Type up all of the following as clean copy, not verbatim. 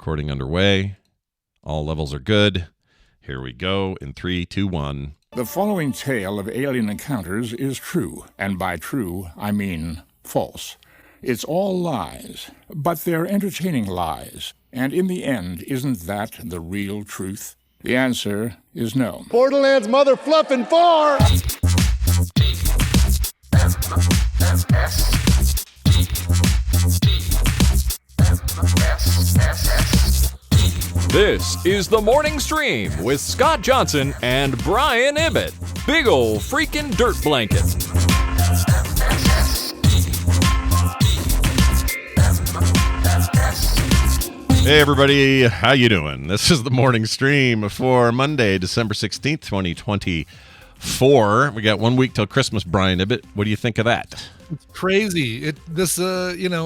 Recording underway. All levels are good. Here we go in 3, 2, 1. The following tale of alien encounters is true, and by true, I mean false. It's all lies, but they're entertaining lies. And in the end, isn't that the real truth? The answer is no. Borderlands mother fluffin' far! This is the Morning Stream with Scott Johnson and Brian Ibbett. Big ol' freaking dirt blanket. Hey everybody, how you doing? This is the Morning Stream for Monday, December 16th, 2024. We got 1 week till Christmas, Brian Ibbett. What do you think of that? It's crazy. I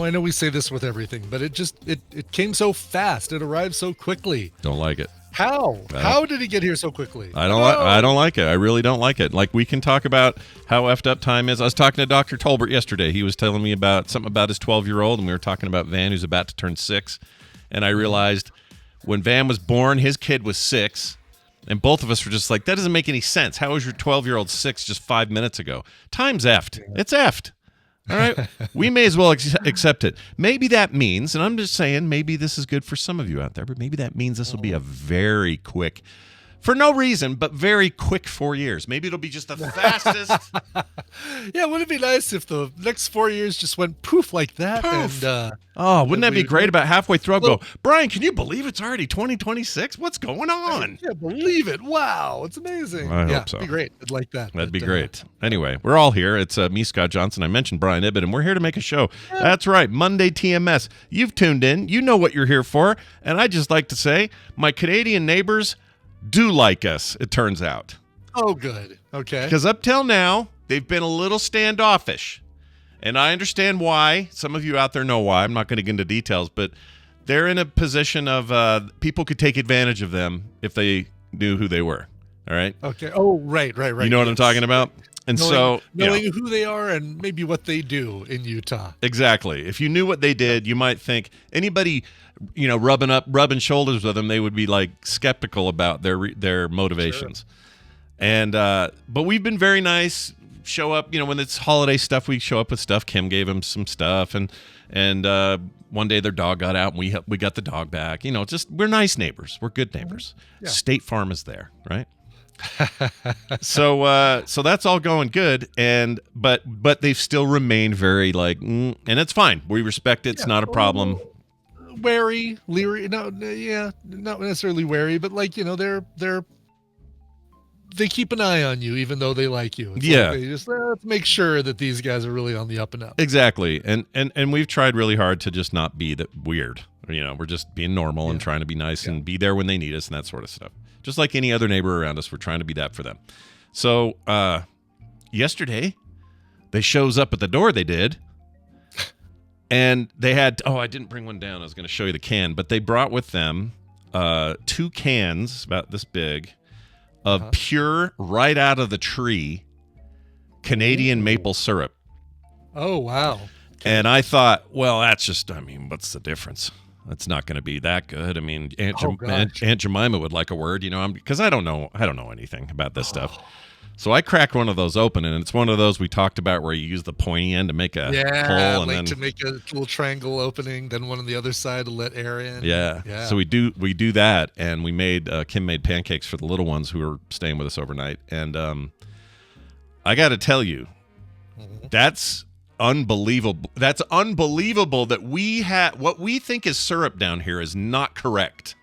know we say this with everything, but it came so fast. It arrived so quickly. Don't like it. How? How did it get here so quickly? I don't like it. I really don't like it. Like, we can talk about how effed up time is. I was talking to Dr. Tolbert yesterday. He was telling me about something about his 12-year-old, and we were talking about Van, who's about to turn 6. And I realized when Van was born, his kid was 6. And both of us were just like, that doesn't make any sense. How was your 12-year-old 6 just 5 minutes ago? Time's effed. It's effed. All right? We may as well accept it. Maybe that means, and I'm just saying, maybe this is good for some of you out there, but maybe that means this will be a very quick, for no reason, but very quick 4 years. Maybe it'll be just the fastest. Yeah, wouldn't it be nice if the next 4 years just went poof like that? Poof. And wouldn't that be great? About halfway through, I'll go, Brian, can you believe it's already 2026? What's going on? I can't believe it. Wow, it's amazing. I hope so. It'd be great. I'd like that. That'd be great. Anyway, we're all here. It's me, Scott Johnson. I mentioned Brian Ibbett, and we're here to make a show. Yeah. That's right, Monday TMS. You've tuned in. You know what you're here for. And I just like to say, my Canadian neighbors do like us, it turns out. Oh, good. Okay. Because up till now, they've been a little standoffish. And I understand why. Some of you out there know why. I'm not going to get into details, but they're in a position of people could take advantage of them if they knew who they were. All right? Okay. Oh, right. You know what I'm talking about? And knowing who they are and maybe what they do in Utah. Exactly. If you knew what they did, you might think anybody, rubbing shoulders with them, they would be like skeptical about their motivations. Sure. And but we've been very nice. Show up, when it's holiday stuff, we show up with stuff. Kim gave them some stuff, and one day their dog got out, and we got the dog back. We're nice neighbors. We're good neighbors. Yeah. State Farm is there, right? So that's all going good, but they've still remained very and it's fine. We respect it. It's not a problem. Wary, leery, not necessarily wary, but they keep an eye on you, even though they like you. It's they just let's make sure that these guys are really on the up and up. Exactly, and we've tried really hard to just not be that weird. We're just being normal and trying to be nice and be there when they need us and that sort of stuff. Just like any other neighbor around us, we're trying to be that for them. So yesterday, they shows up at the door. They did, and they had. Oh, I didn't bring one down. I was going to show you the can, but they brought with them 2 cans about this big of pure, right out of the tree, Canadian maple syrup. Oh, wow. Okay. And I thought, well, that's just, what's the difference? It's not going to be that good. Aunt Jemima would like a word, because I don't know anything about this stuff. So I cracked one of those open, and it's one of those we talked about where you use the pointy end to make a hole. And then, to make a little triangle opening, then one on the other side to let air in. Yeah. So we do that, and we made Kim made pancakes for the little ones who were staying with us overnight. And I got to tell you, that's unbelievable. That's unbelievable that we have what we think is syrup down here is not correct.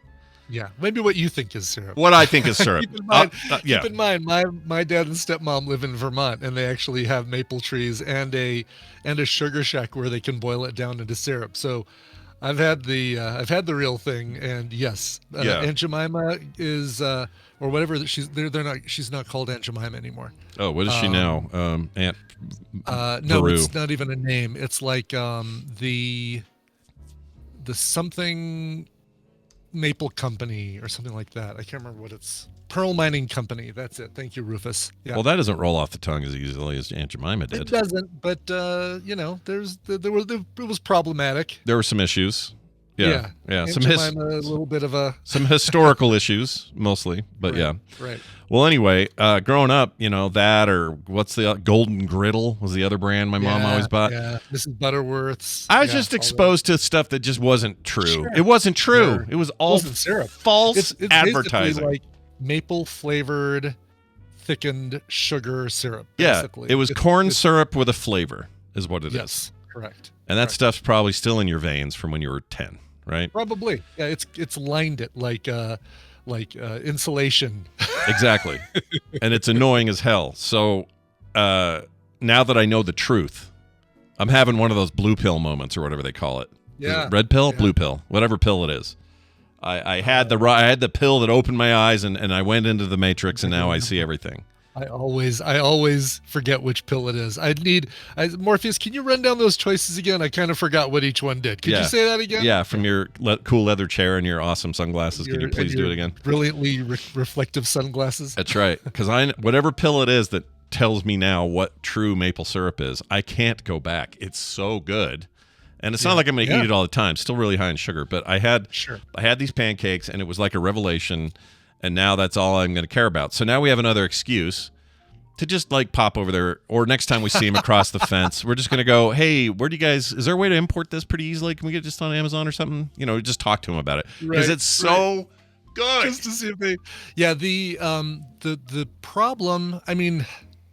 Yeah, maybe what you think is syrup. What I think is syrup. Keep in mind, my dad and stepmom live in Vermont, and they actually have maple trees and a sugar shack where they can boil it down into syrup. So I've had the real thing, and yes, Aunt Jemima is or whatever she's not called Aunt Jemima anymore. Oh, what is she now? Aunt no, Beru. It's not even a name. It's like the something Maple Company or something like that. I can't remember what it's. Pearl Mining Company. That's it. Thank you, Rufus. Yeah. Well, that doesn't roll off the tongue as easily as Aunt Jemima did. It doesn't, but it was problematic. There were some issues. Yeah. Aunt Jemima, a little bit of a some historical issues mostly, but yeah. Right. Well, anyway, growing up, that or what's the Golden Griddle was the other brand my mom always bought. Yeah, Mrs. Butterworth's. I was just exposed to stuff that just wasn't true. Sure. It wasn't true. Sure. It was all syrup. false It's advertising. like maple flavored, thickened sugar syrup. Yeah, Basically. it was corn syrup with a flavor, is what it is. Yes, correct. And that stuff's probably still in your veins from when you were 10, right? Probably. Yeah, it's lined it like insulation. Exactly. And it's annoying as hell. So now that I know the truth, I'm having one of those blue pill moments or whatever they call it. Yeah. Red pill, blue pill, whatever pill it is. I had the pill that opened my eyes and I went into the matrix and now I see everything. I always forget which pill it is. Morpheus, can you run down those choices again? I kind of forgot what each one did. Could you say that again? Yeah, from your cool leather chair and your awesome sunglasses. Can you please do it again? Brilliantly reflective sunglasses. That's right. Because whatever pill it is that tells me now what true maple syrup is, I can't go back. It's so good. And it's not like I'm going to eat it all the time. Still really high in sugar. But I had these pancakes, and it was like a revelation. And now that's all I'm going to care about. So now we have another excuse to just like pop over there. Or next time we see him across the fence, we're just going to go, hey, is there a way to import this pretty easily? Can we get it just on Amazon or something? Just talk to him about it. Because it's so good. Just to see if they... Yeah, the problem, I mean,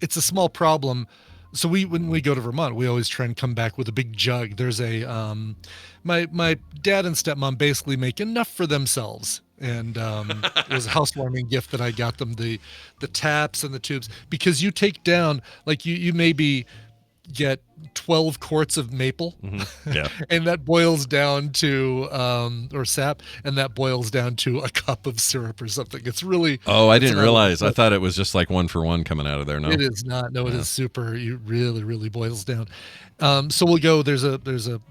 it's a small problem. So when we go to Vermont, we always try and come back with a big jug. There's a my dad and stepmom basically make enough for themselves, and it was a housewarming gift that I got them, the taps and the tubes, because you take down like you maybe get 12 quarts of maple, and that boils down to or sap, and that boils down to a cup of syrup or something. It's really I didn't realize. I thought it was just like 1 for 1 coming out of there. No, it is not. No, it is super. It really boils down. So we'll go. There's a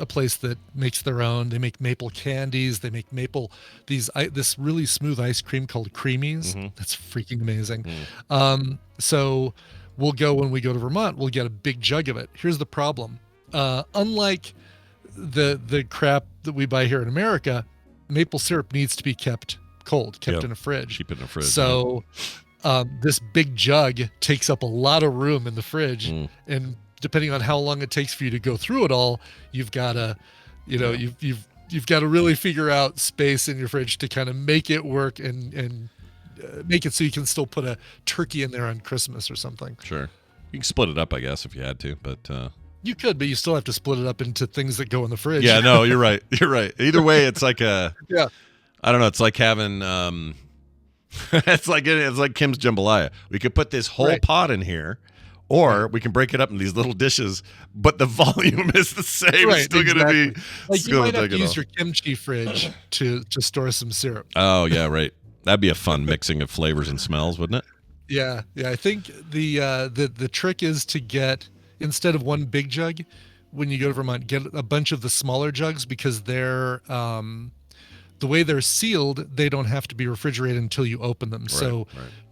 place that makes their own. They make maple candies. They make this really smooth ice cream called Creamies. That's freaking amazing. So we'll go when we go to Vermont. We'll get a big jug of it. Here's the problem. Unlike the crap that we buy here in America, maple syrup needs to be kept cold, kept in a fridge. Keep it in a fridge. So this big jug takes up a lot of room in the fridge, and depending on how long it takes for you to go through it all, you've got to, you've got to really figure out space in your fridge to kind of make it work and make it so you can still put a turkey in there on Christmas or something. Sure. You can split it up, I guess, if you had to, but you could, but you still have to split it up into things that go in the fridge. Yeah, no, you're right. You're right. Either way, it's like I don't know, it's like having it's like Kim's jambalaya. We could put this whole pot in here, or we can break it up in these little dishes, but the volume is the same. It's still going to be like you might have to use your kimchi fridge to store some syrup. Oh yeah, right. That'd be a fun mixing of flavors and smells, wouldn't it? Yeah. I think the trick is to get, instead of one big jug, when you go to Vermont, get a bunch of the smaller jugs, because they're the way they're sealed, they don't have to be refrigerated until you open them. So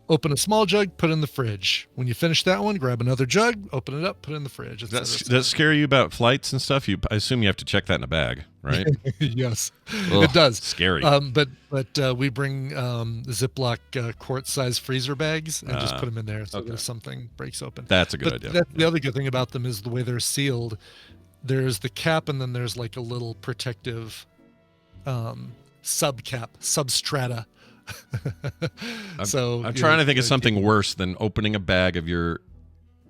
open a small jug, put it in the fridge. When you finish that one, grab another jug, open it up, put it in the fridge. Does that scare you about flights and stuff? I assume you have to check that in a bag, right? Yes, Ugh, it does. Scary. But we bring Ziploc quart-size freezer bags and just put them in there so that if something breaks open. That's a good idea. The other good thing about them is the way they're sealed. There's the cap, and then there's like a little protective substrata. I'm trying to think of something worse than opening a bag of your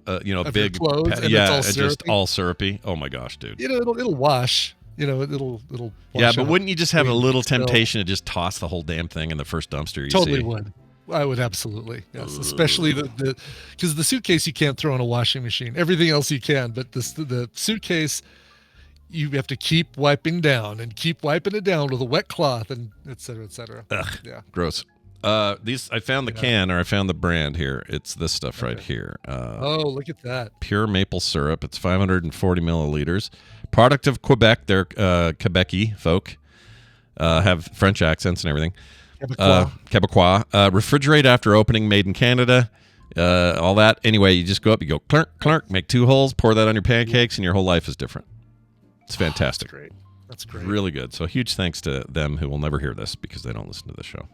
big clothes, and it's just all syrupy. Oh my gosh, dude. It'll wash. It'll wash. Yeah, but wouldn't you just have a little temptation to just toss the whole damn thing in the first dumpster you totally see? Would. I would absolutely. Yes, especially because the suitcase you can't throw in a washing machine. Everything else you can, but the suitcase, you have to keep wiping down and keep wiping it down with a wet cloth, and et cetera, et cetera. Ugh, yeah, gross. I found the can, or I found the brand here. It's this stuff right here. Look at that. Pure maple syrup. It's 540 milliliters. Product of Quebec. They're Quebecy folk. Have French accents and everything. Quebecois. Refrigerate after opening. Made in Canada. All that. Anyway, you just go up. You go clunk, clunk. Make 2 holes. Pour that on your pancakes, and your whole life is different. It's fantastic. That's great. That's great. Really good. So huge thanks to them who will never hear this because they don't listen to the show.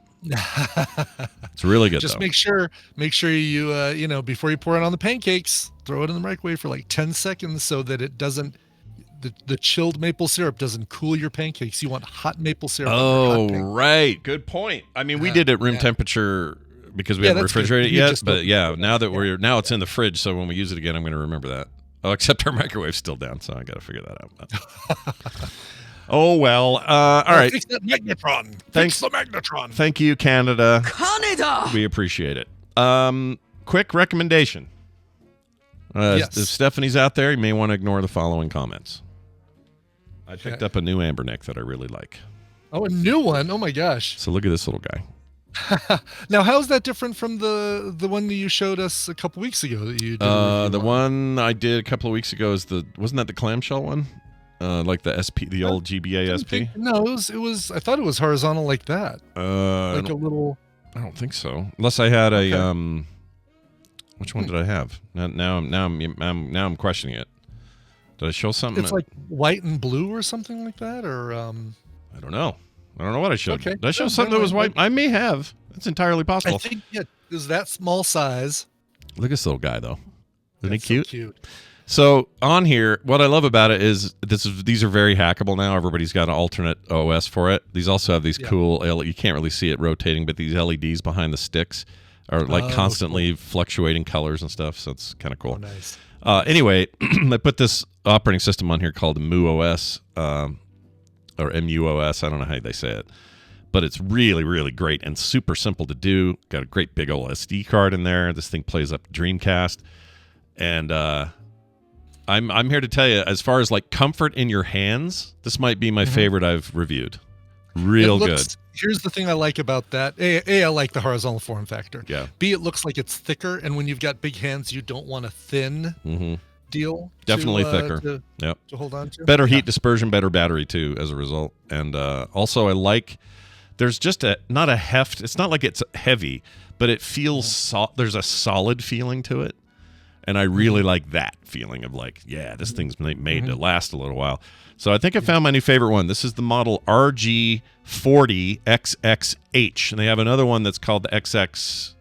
It's really good. Just though. make sure you before you pour it on the pancakes, throw it in the microwave for like 10 seconds so that it doesn't the chilled maple syrup doesn't cool your pancakes. You want hot maple syrup. Oh, right. Good point. I mean, we did it room temperature because we haven't refrigerated it yet. But now that now it's in the fridge, so when we use it again, I'm going to remember that. Oh, except our microwave's still down, so I got to figure that out. Oh well. All right. Fix that magnetron. Thanks. Fix the magnetron. Thank you, Canada. Canada. We appreciate it. Quick recommendation. Yes. If Stephanie's out there, you may want to ignore the following comments. I picked up a new Ambernick that I really like. Oh, a new one. Oh my gosh. So look at this little guy. Now, how is that different from the one that you showed us a couple weeks ago that you did? The one I did a couple of weeks ago wasn't that the clamshell one? Like the SP, the old GBA SP? No, it was. I thought it was horizontal like that. Like a little. I don't think so. Unless I had a Which one did I have? Now I'm questioning it. Did I show something? It's like white and blue or something like that, or I don't know. I don't know what I showed. Okay. Did I show something that was white? I may have. It's entirely possible. I think it is that small size. Look at this little guy though. Isn't he That's cute? So cute. So on here, what I love about it is these are very hackable now. Everybody's got an alternate OS for it. These also have these cool you can't really see it rotating, but these LEDs behind the sticks are like constantly fluctuating colors and stuff. So it's kind of cool. Oh, nice. Anyway, I put this operating system on here called MuOS or MuOS. I don't know how they say it, but it's really, really great and super simple to do. Got a great big old SD card in there. This thing plays up Dreamcast, and I'm here to tell you, as far as like comfort in your hands, this might be my favorite I've reviewed. Real good. Here's the thing I like about that. A, I like the horizontal form factor. Yeah. B, it looks like it's thicker, and when you've got big hands, you don't want a thin deal. Definitely thicker. Yep. To hold on to. Better heat dispersion, better battery too, as a result. And also, I like. There's just not a heft. It's not like it's heavy, but it feels. There's a solid feeling to it. And I really like that feeling of like, yeah, this thing's made to last a little while. So I think I found my new favorite one. This is the model RG40XXH. And they have another one that's called the XX.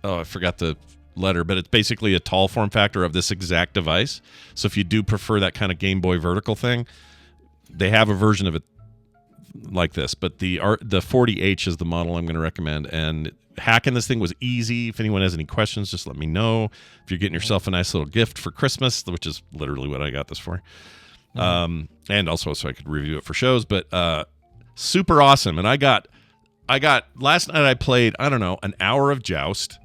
Oh, I forgot the letter, but it's basically a tall form factor of this exact device. So if you do prefer that kind of Game Boy vertical thing, they have a version of it like this. But the 40H is the model I'm going to recommend. And hacking this thing was easy. If anyone has any questions, just let me know. If you're getting yourself a nice little gift for Christmas, which is literally what I got this for, and also so I could review it for shows, but super awesome. And I got last night I played, I don't know, an hour of Joust,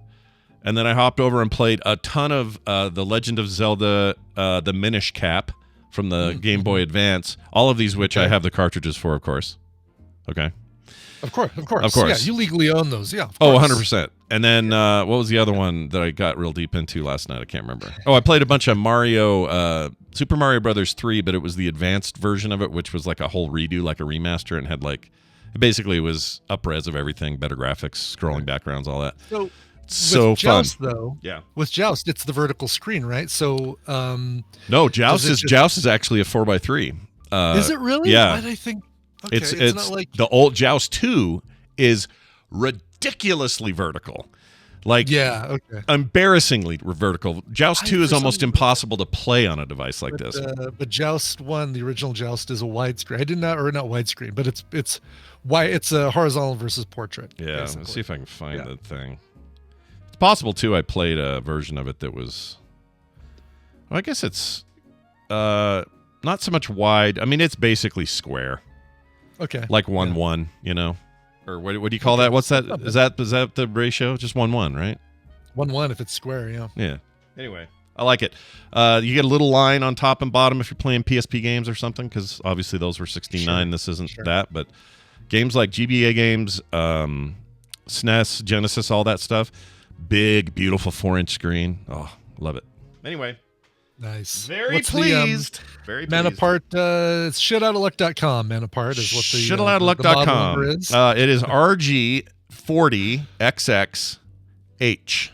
and then I hopped over and played a ton of The Legend of Zelda, the Minish Cap from the Game Boy Advance, all of these which I have the cartridges for, of course. Okay. Of course. Yeah, you legally own those. Yeah. Oh, 100%. And then what was the other one that I got real deep into last night? I can't remember. Oh, I played a bunch of Super Mario Brothers 3, but it was the advanced version of it, which was like a whole redo, like a remaster, and had like it was up-res of everything, better graphics, scrolling backgrounds, all that. So Joust, fun. Though, yeah. With Joust, it's the vertical screen, right? So no, Joust is actually a 4x3. Is it really? Yeah. Why did I think? Okay, it's not like the old Joust 2 is ridiculously vertical. Like, embarrassingly vertical. Joust 2 is almost impossible to play on a device like this. But Joust 1, the original Joust, is a widescreen. I did not, or not widescreen, but it's a horizontal versus portrait. Yeah, basically. Let's see if I can find the thing. It's possible too. I played a version of it that was. Well, I guess it's not so much wide. I mean, it's basically square. Okay. Like 1-1, you know. Or what do you call that? What's that? Is that the ratio? Just 1-1, right? 1-1 if it's square, yeah. Yeah. Anyway, I like it. You get a little line on top and bottom if you're playing PSP games or something, because obviously those were 16:9. Sure. This isn't that, but games like GBA games, SNES, Genesis, all that stuff, big, beautiful 4-inch screen. Oh, love it. Anyway. Nice. Very pleased. Very pleased. Manapart, it's shitoutofluck.com. Manapart is what the shitoutofluck.com is. It is RG40XXH.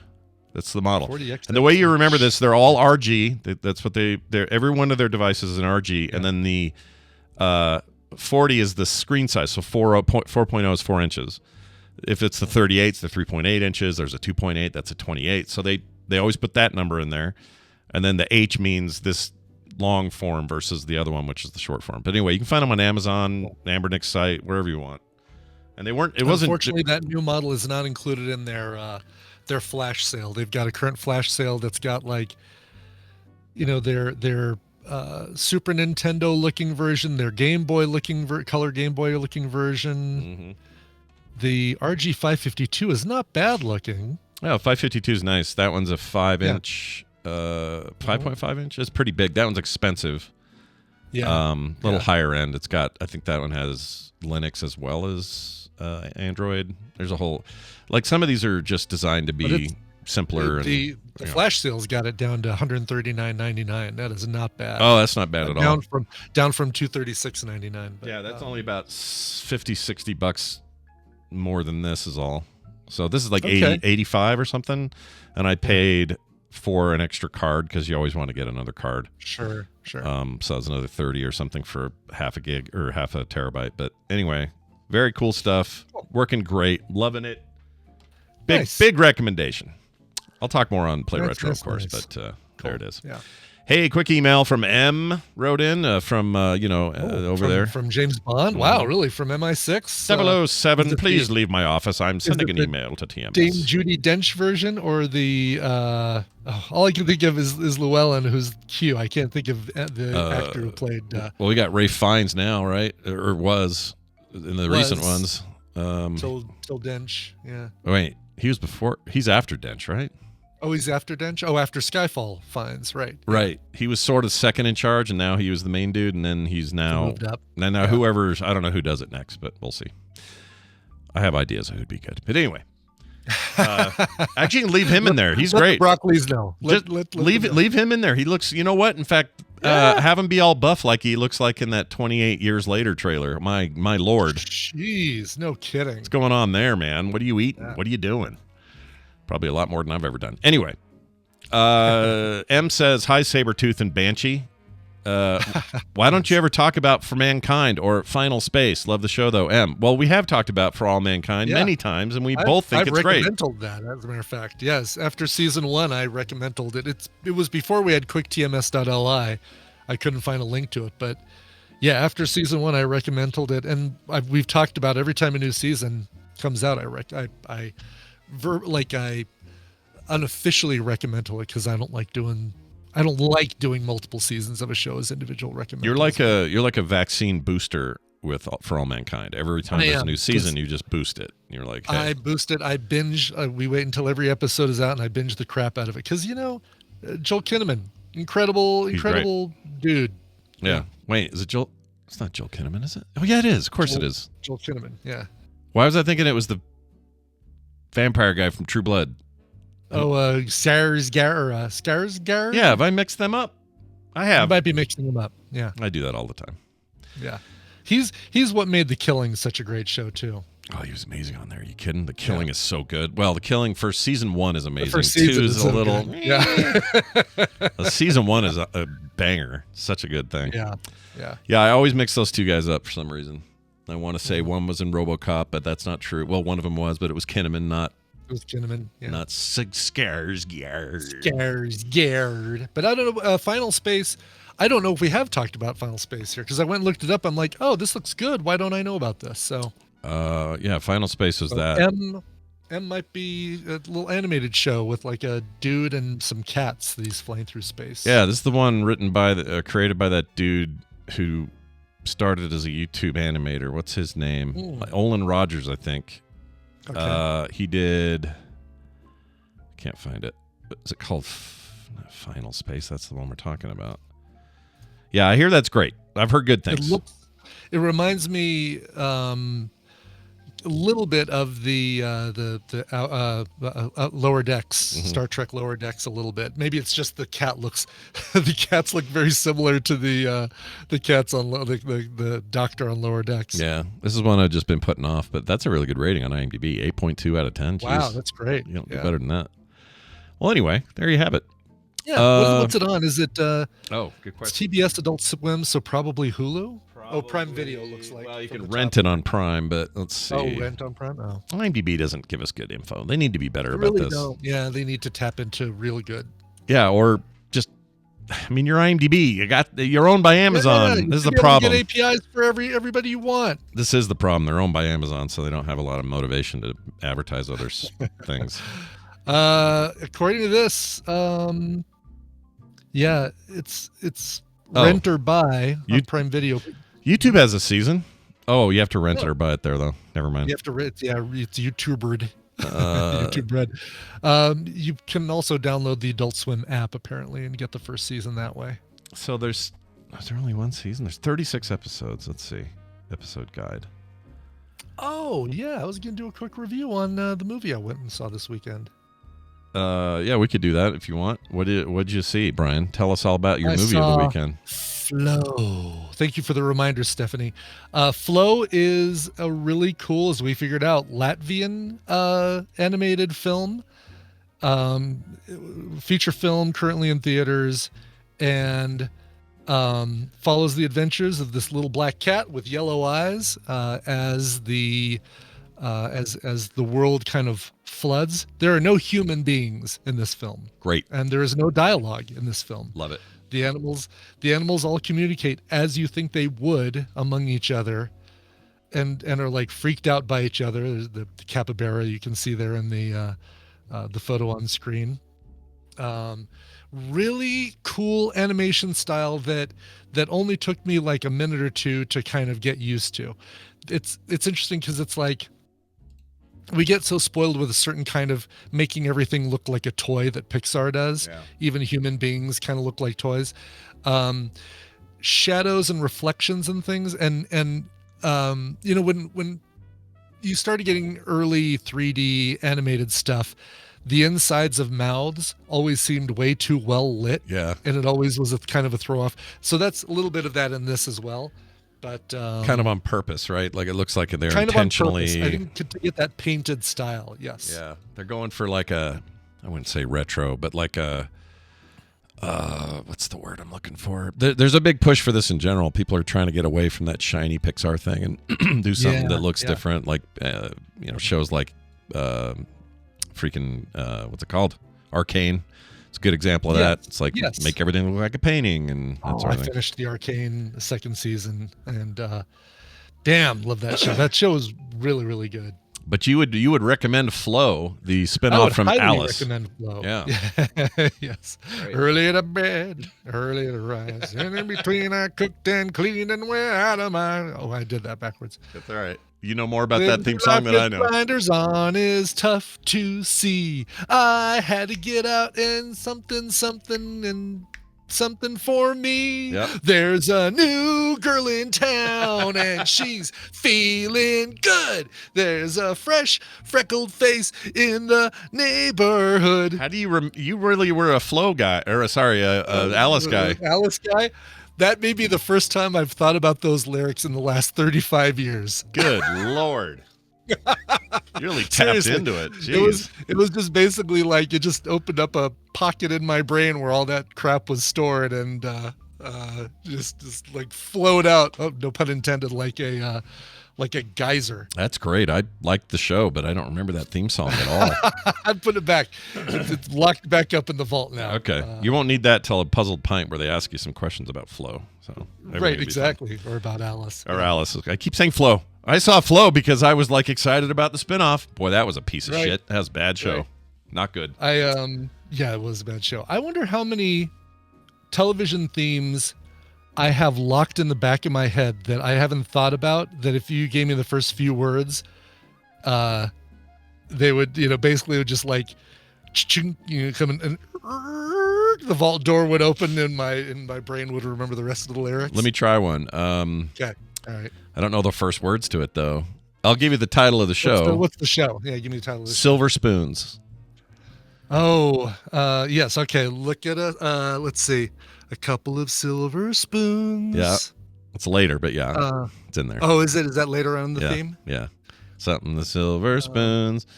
That's the model. 40XX. And the way you remember this, they're all RG. That's what they're every one of their devices is an RG. Yeah. And then the 40 is the screen size, so 4.0 is 4 inches. If it's the 38, it's the 3.8 inches. There's a 2.8, that's a 28. So they always put that number in there. And then the H means this long form versus the other one, which is the short form. But anyway, you can find them on Amazon, Ambernick's site, wherever you want. And Unfortunately, that new model is not included in their flash sale. They've got a current flash sale that's got their Super Nintendo looking version, their Game Boy looking color Game Boy looking version. Mm-hmm. The RG552 is not bad looking. Yeah, 552 is nice. That one's a 5-inch, 5.5 inch. It's pretty big. That one's expensive. Yeah. Little higher end. It's got, I think that one has Linux as well as Android. There's a whole, like some of these are just designed to be simpler. The flash sale's got it down to $139.99. That is not bad. Oh, that's not bad at all. Down from $236.99. Yeah, that's only about $50-$60 more than this is all. So this is like 85 or something, and I paid for an extra card because you always want to get another card. Sure. So it's another 30 or something for half a gig or half a terabyte. But anyway, very cool stuff. Working great. Loving it. Big recommendation. I'll talk more on Play Retro, of course, but cool. There it is. Yeah. Hey, quick email from M wrote in from over there. From James Bond. Wow, really? From MI6? 707, please leave my office. I'm sending an email to TMS. Dame Judi Dench version or the all I can think of is Llewellyn, who's Q. I can't think of the actor who played. Well, we got Ray Fiennes now, right? Or was in the recent ones. Till Dench, yeah. Wait, he's after Dench, right? Oh, he's after Dench? Oh, after Skyfall Fiennes, right. Right. He was sort of second in charge, and now he was the main dude, and then he's now moved up. And now whoever's, I don't know who does it next, but we'll see. I have ideas of who'd be good. But anyway. Actually, leave him in there. He's great. Broccoli's no. Leave him in there. He looks, you know what? In fact, have him be all buff like he looks like in that 28 Years Later trailer. My Lord. Jeez, no kidding. What's going on there, man? What are you eating? What are you doing? Probably a lot more than I've ever done. Anyway, M says, hi, Sabretooth and Banshee. Why don't you ever talk about For Mankind or Final Space? Love the show, though, M. Well, we have talked about For All Mankind many times, and we both think it's great. I recommended that, as a matter of fact. Yes, after season 1, I recommended it. It was before we had quicktms.li. I couldn't find a link to it, but yeah, after season 1, I recommended it, and we've talked about every time a new season comes out, I unofficially recommend it because I don't like doing multiple seasons of a show as individual recommendations. You're like a vaccine booster with For All Mankind. Every time there's a new season, you just boost it. You're like, hey. I boost it. I binge. We wait until every episode is out, and I binge the crap out of it because Joel Kinnaman, incredible dude. Yeah. Wait, is it Joel? It's not Joel Kinnaman, is it? Oh yeah, it is. Of course it is. Joel Kinnaman. Yeah. Why was I thinking it was the vampire guy from True Blood? Oh, Skarsgård? Yeah, have I mixed them up? I have. You might be mixing them up. Yeah. I do that all the time. Yeah. He's what made The Killing such a great show, too. Oh, he was amazing on there. Are you kidding? The Killing is so good. Well, The Killing for season 1 is amazing. Season 2 is a little... good. Yeah. Season 1 is a banger. Such a good thing. Yeah. Yeah, I always mix those two guys up for some reason. I want to say one was in RoboCop, but that's not true. Well, one of them was, but it was Kinnaman, not... It was Kinnaman, yeah. Not Skarsgård. But I don't know, Final Space, I don't know if we have talked about Final Space here, because I went and looked it up. I'm like, oh, this looks good. Why don't I know about this? So, yeah, Final Space was that. M might be a little animated show with like a dude and some cats that he's flying through space. Yeah, this is the one written by, created by that dude who started as a YouTube animator. What's his name? Olin Rogers, I think. Okay. He did. Can't find it. Is it called Final Space? That's the one we're talking about. Yeah, I hear that's great. I've heard good things. It reminds me a little bit of the Lower Decks, Star Trek Lower Decks a little bit. Maybe it's just the cat looks, the cats look very similar to the cats on the doctor on Lower Decks. Yeah, this is one I've just been putting off, but that's a really good rating on IMDb, 8.2 out of 10. Jeez. Wow, that's great. You don't do better than that. Well, anyway, there you have it. Yeah, what's it on? Is it? Oh, good question. It's TBS Adult Swim, so probably Hulu. Prime Video looks like. Well, you from can the rent top. it on Prime, but let's see. Oh, rent on Prime? Oh. IMDb doesn't give us good info. They need to be better They about really this. don't. Yeah, they need to tap into real good. Yeah, or just, I mean, your IMDb, you're owned by Amazon. Yeah, this is the you problem. Get APIs for everybody you want. This is the problem. They're owned by Amazon, so they don't have a lot of motivation to advertise other things. According to this, yeah, it's rent or buy on Prime Video. YouTube has a season. Oh, you have to rent it or buy it there, though. Never mind. You have to rent. Yeah, it's YouTubered. YouTube Red. You can also download the Adult Swim app apparently and get the first season that way. So is there only one season? There's 36 episodes. Let's see. Episode guide. Oh yeah, I was gonna do a quick review on the movie I went and saw this weekend. Yeah, we could do that if you want. What'd you see, Brian? Tell us all about your movie of the weekend. Flow. Thank you for the reminder, Stephanie. Flow is a really cool, as we figured out, Latvian animated film, feature film currently in theaters, and follows the adventures of this little black cat with yellow eyes as the world kind of floods. There are no human beings in this film. Great. And there is no dialogue in this film. Love it. The animals all communicate as you think they would among each other, and are like freaked out by each other. There's the capybara you can see there in the photo on screen. Really cool animation style that only took me like a minute or two to kind of get used to. It's interesting because it's like we get so spoiled with a certain kind of making everything look like a toy that Pixar does. Yeah. Even human beings kind of look like toys. Shadows and reflections and things. And you know, when you started getting early 3D animated stuff, the insides of mouths always seemed way too well lit. Yeah. And it always was a kind of a throw off. So that's a little bit of that in this as well. But kind of on purpose, right? Like it looks like they're kind intentionally. Of on purpose. I think to get that painted style, yes. Yeah, they're going for like I wouldn't say retro, but like what's the word I'm looking for? There's a big push for this in general. People are trying to get away from that shiny Pixar thing and do something that looks different, like shows like freaking what's it called? Arcane. It's a good example of that. It's like make everything look like a painting and that sort of thing. I finished the Arcane second season and damn, love that show. That show is really, really good. But you would recommend Flow, the spinoff from Alice. I would recommend Flow. Yeah. Yes. Right. Early to bed, early to rise. And in between I cooked and cleaned and went out of my... Oh, I did that backwards. That's all right. You know more about that theme song than I know. Blinders on is tough to see. I had to get out and something for me. Yep. There's a new girl in town and she's feeling good. There's a fresh freckled face in the neighborhood. How do you really were a Flow guy or Alice guy? Alice guy. That may be the first time I've thought about those lyrics in the last 35 years. Good Lord. You really tapped into it. Jeez. It was just basically like it just opened up a pocket in my brain where all that crap was stored and just like flowed out. Oh, no pun intended, like a geyser. That's great. I liked the show, but I don't remember that theme song at all. I put it back. It's locked back up in the vault now. Okay. You won't need that till a puzzled pint where they ask you some questions about Flow. So right, exactly. Or about Alice. Or Alice. I keep saying Flow. I saw Flow because I was like excited about the spinoff. Boy, that was a piece of shit. That was a bad show. Right. Not good. Yeah, it was a bad show. I wonder how many television themes I have locked in the back of my head that I haven't thought about, that if you gave me the first few words, they would, basically would just like, come in and the vault door would open and my brain would remember the rest of the lyrics. Let me try one. Okay. All right. I don't know the first words to it though. I'll give you the title of the show. What's the show? Yeah, give me the title of the show. Silver Spoons. Oh, yes. Okay. Look at it. Let's see. A couple of silver spoons. Yeah. It's later, but yeah, it's in there. Oh, is it? Is that later on in the theme? Yeah. Something the silver spoons.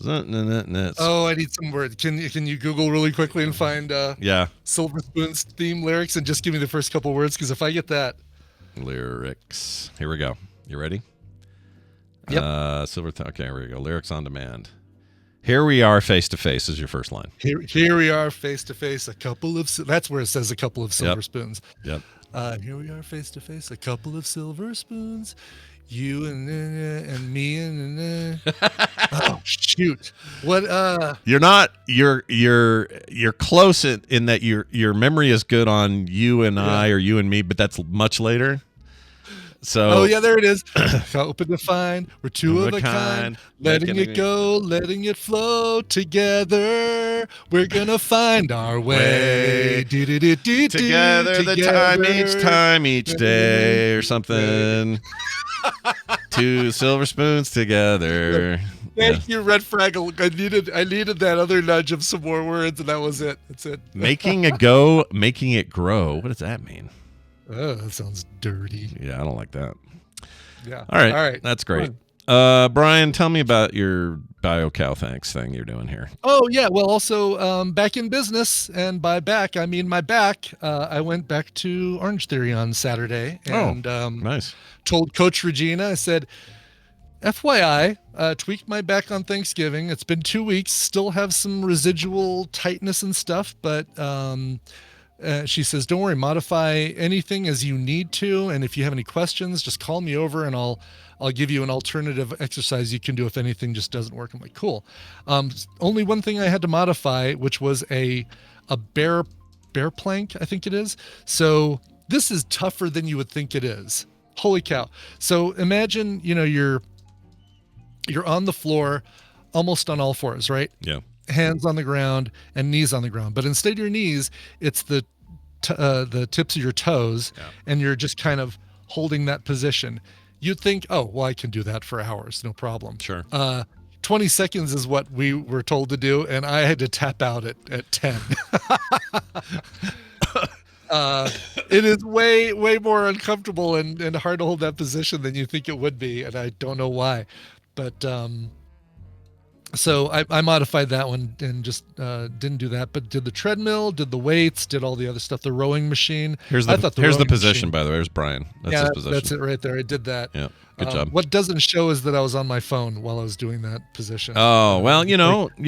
Oh, I need some words. Can you Google really quickly and find Silver Spoons theme lyrics and just give me the first couple words? Because if I get that, Lyrics. Here we go. You ready? Yep. Okay, here we go. Lyrics on demand. Here we are face to face is your first line. Here we are face to face. That's where it says a couple of silver spoons. Yep. Here we are face to face. A couple of silver spoons. You and me and oh shoot! What? You're not. You're close in that your memory is good on you and I or you and me, but that's much later. So. Oh yeah, there it is. Open to find. We're two of a kind. Letting it go, letting it flow together. We're gonna find our way. Together, the time each day, or something. Two silver spoons together. Thank you, Red Fraggle. I needed that other nudge of some more words, and that was it. That's it. Making it go, making it grow. What does that mean? Oh, that sounds dirty. Yeah, I don't like that. Yeah. All right. That's great. Brian, tell me about your BioCow thanks thing you're doing here. Oh, yeah. Well, also back in business, and by back, I mean my back. I went back to Orange Theory on Saturday and nice. Told Coach Regina, I said, FYI, tweaked my back on Thanksgiving. It's been 2 weeks, still have some residual tightness and stuff, but she says, don't worry, modify anything as you need to. And if you have any questions, just call me over and I'll give you an alternative exercise you can do if anything just doesn't work. I'm like, cool. Only one thing I had to modify, which was a bear plank, I think it is. So this is tougher than you would think it is. Holy cow. So imagine, you're on the floor almost on all fours, right? Yeah. Hands on the ground and knees on the ground, but instead of your knees, it's the tips of your toes, and you're just kind of holding that position. You'd think, oh, well, I can do that for hours, no problem. Sure. 20 seconds is what we were told to do, and I had to tap out at 10. It is way more uncomfortable and hard to hold that position than you think it would be, and I don't know why, but so I modified that one and just didn't do that, but did the treadmill, did the weights, did all the other stuff, the rowing machine. Here's the position, by the way. There's Brian. That's his position. That's it right there. I did that. Yeah, good job. What doesn't show is that I was on my phone while I was doing that position. Oh, well, you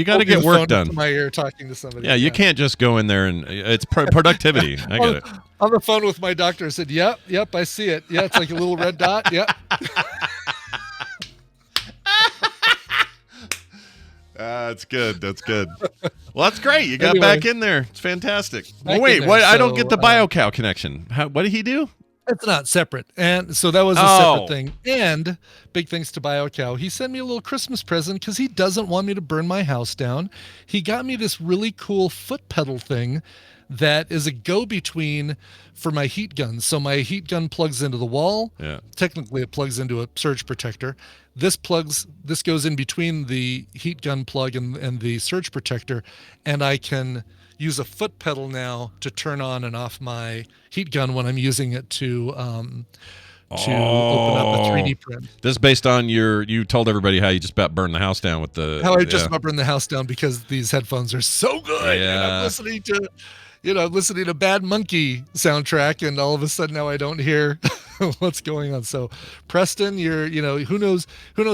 got to get work done. To my ear talking to somebody. Yeah, you can't just go in there and it's productivity. I get it. On the phone with my doctor, I said, yep, I see it. Yeah, it's like a little red dot. Yep. That's good. That's good. Well, that's great. You got back in there. It's fantastic. Well, wait, I don't get the BioCow connection. What did he do? It's not separate. And so that was a separate thing. And big thanks to BioCow. He sent me a little Christmas present because he doesn't want me to burn my house down. He got me this really cool foot pedal thing that is a go-between for my heat gun. So my heat gun plugs into the wall. Yeah. Technically, it plugs into a surge protector. This goes in between the heat gun plug and the surge protector, and I can use a foot pedal now to turn on and off my heat gun when I'm using it to open up a 3D print. This is based on you told everybody how you just about burned the house down with the... How I just about burned the house down because these headphones are so good. Yeah. And I'm listening to Bad Monkey soundtrack, and all of a sudden now I don't hear what's going on. So Preston, who knows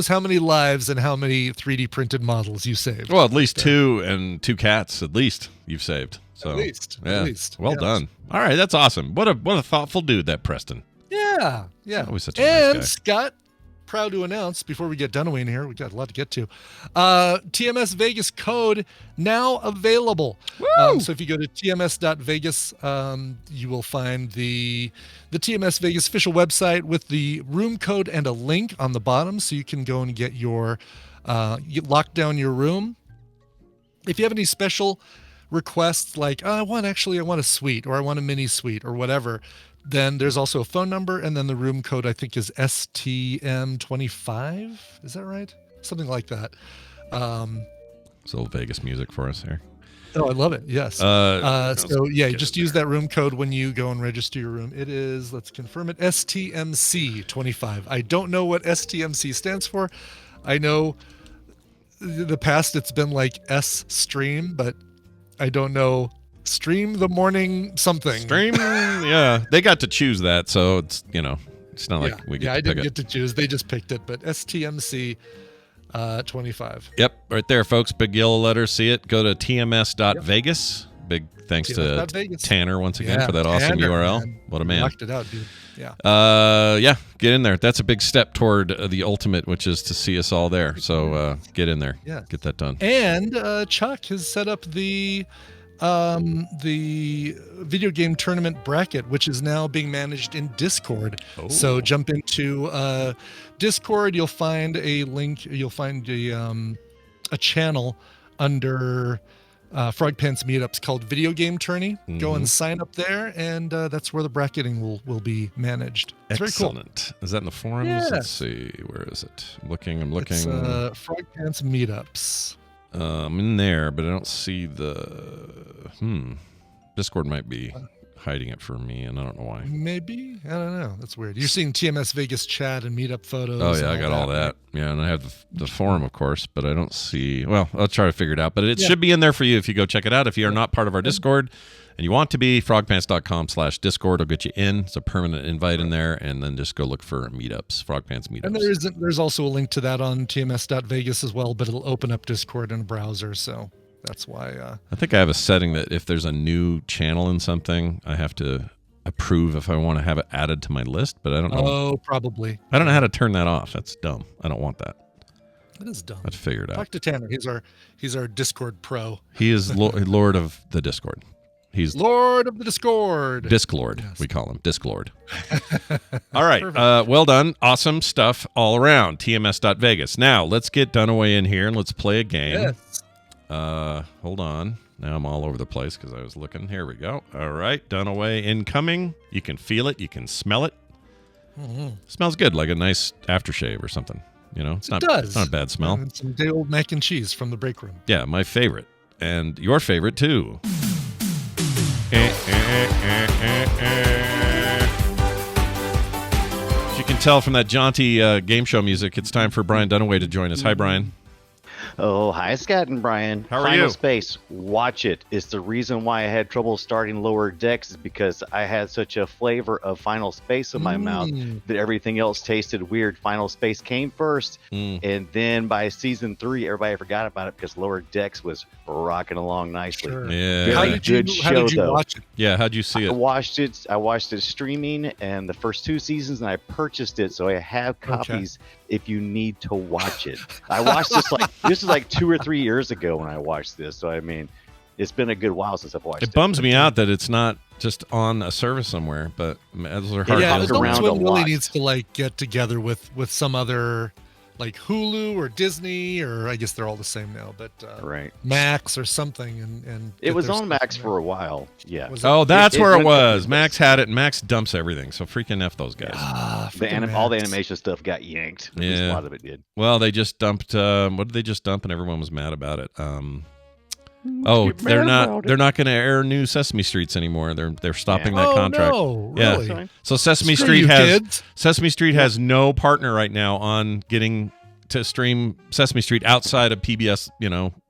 how many lives and how many 3D printed models you saved. Well, at least two, and two cats at least you've saved. So at least. Well done. All right, that's awesome. What a thoughtful dude, that Preston. Yeah. Always such a nice guy. Scott, proud to announce, before we get Dunaway in here, we got a lot to get to. TMS Vegas code now available. So if you go to tms.vegas, you will find the TMS Vegas official website with the room code and a link on the bottom, so you can go and get your lock down your room. If you have any special requests, like I want a suite, or I want a mini suite, or whatever, then there's also a phone number, and then the room code, I think, is STM25. Is that right? Something like that. It's a little Vegas music for us here. Oh, I love it. Yes. Just use that room code when you go and register your room. It is, let's confirm it, STMC25. I don't know what STMC stands for. I know the past it's been like S stream, but I don't know Stream the morning something. Stream, yeah. They got to choose that, so it's it's not like we get to I pick didn't it. get to choose. They just picked it, but STMC 25. Yep, right there, folks. Big yellow letters. See it? Go to tms.vegas. Big thanks to TMS.Vegas. Tanner once again for that awesome Tanner, URL. man. What a man. Knocked it out, dude. Yeah. Yeah, get in there. That's a big step toward the ultimate, which is to see us all there. So get in there. Yeah. Get that done. And Chuck has set up the video game tournament bracket, which is now being managed in Discord. So jump into Discord. You'll find a link. You'll find a channel under Frog Pants Meetups called Video Game Tourney. Go and sign up there, and that's where the bracketing will be managed. It's Excellent. very cool. Is that in the forums? Yeah. Let's see. Where is it? I'm looking. It's Frog Pants Meetups. I'm in there, but I don't see the. Discord might be hiding it for me, and I don't know why. Maybe, I don't know. That's weird. You're seeing TMS Vegas chat and meetup photos. Oh yeah, I and got all that. right? Yeah, and I have the forum, of course, but I don't see. Well, I'll try to figure it out. But it should be in there for you if you go check it out. If you are not part of our Discord and you want to be, frogpants.com/Discord will get you in. It's a permanent invite in there, and then just go look for meetups, Frogpants Meetups. And there's also a link to that on tms.vegas as well, but it'll open up Discord in a browser, so that's why. I think I have a setting that if there's a new channel in something, I have to approve if I want to have it added to my list, but I don't know. Oh, probably. I don't know how to turn that off. That's dumb. I don't want that. That is dumb. I'd figure it out. Talk to Tanner. He's our Discord pro. He is Lord of the Discord. He's Lord of the Discord. Disclord. Yes. We call him Disclord. All right. Well done. Awesome stuff all around. TMS.Vegas. Now let's get Dunaway in here and let's play a game. Yes. Hold on. Now I'm all over the place because I was looking. Here we go. All right. Dunaway incoming. You can feel it. You can smell it. Smells good, like a nice aftershave or something. It's not. does. It's not a bad smell. And some day old mac and cheese from the break room. Yeah, my favorite, and your favorite too. As you can tell from that jaunty game show music, it's time for Brian Dunaway to join us. Hi, Brian. Oh, hi, Scott and Brian. How are Final you? Space, watch it. It's the reason why I had trouble starting Lower Decks is because I had such a flavor of Final Space in my mouth that everything else tasted weird. Final Space came first, and then by season 3, everybody forgot about it because Lower Decks was rocking along nicely. Sure. Yeah. Very How did good you show, though. watch it? Yeah, how'd you see I it? watched it streaming and the first 2 seasons, and I purchased it, so I have copies if you need to watch it. I watched this is like 2 or 3 years ago when I watched this, so I mean, it's been a good while since I've watched it. It bums me out that it's not just on a service somewhere, but those are hard. Yeah, to Adult Adult around a Swim really lot. needs to get together with some other like Hulu or Disney, or I guess they're all the same now, but Right. Max or something, and It was on Max for a while. Yeah. Was it? Oh, that's It where it went to was. Disney. Max had it, and Max dumps everything. So freaking F those guys. All the animation stuff got yanked. At least Yeah. a lot of it did. Well, they just dumped. What did they just dump? And everyone was mad about it. They're not going to air new Sesame Streets anymore. They're stopping that contract. No, Yeah. really? Sorry. So Sesame Screw Street you, has kids. Sesame Street has no partner right now on getting to stream Sesame Street outside of PBS,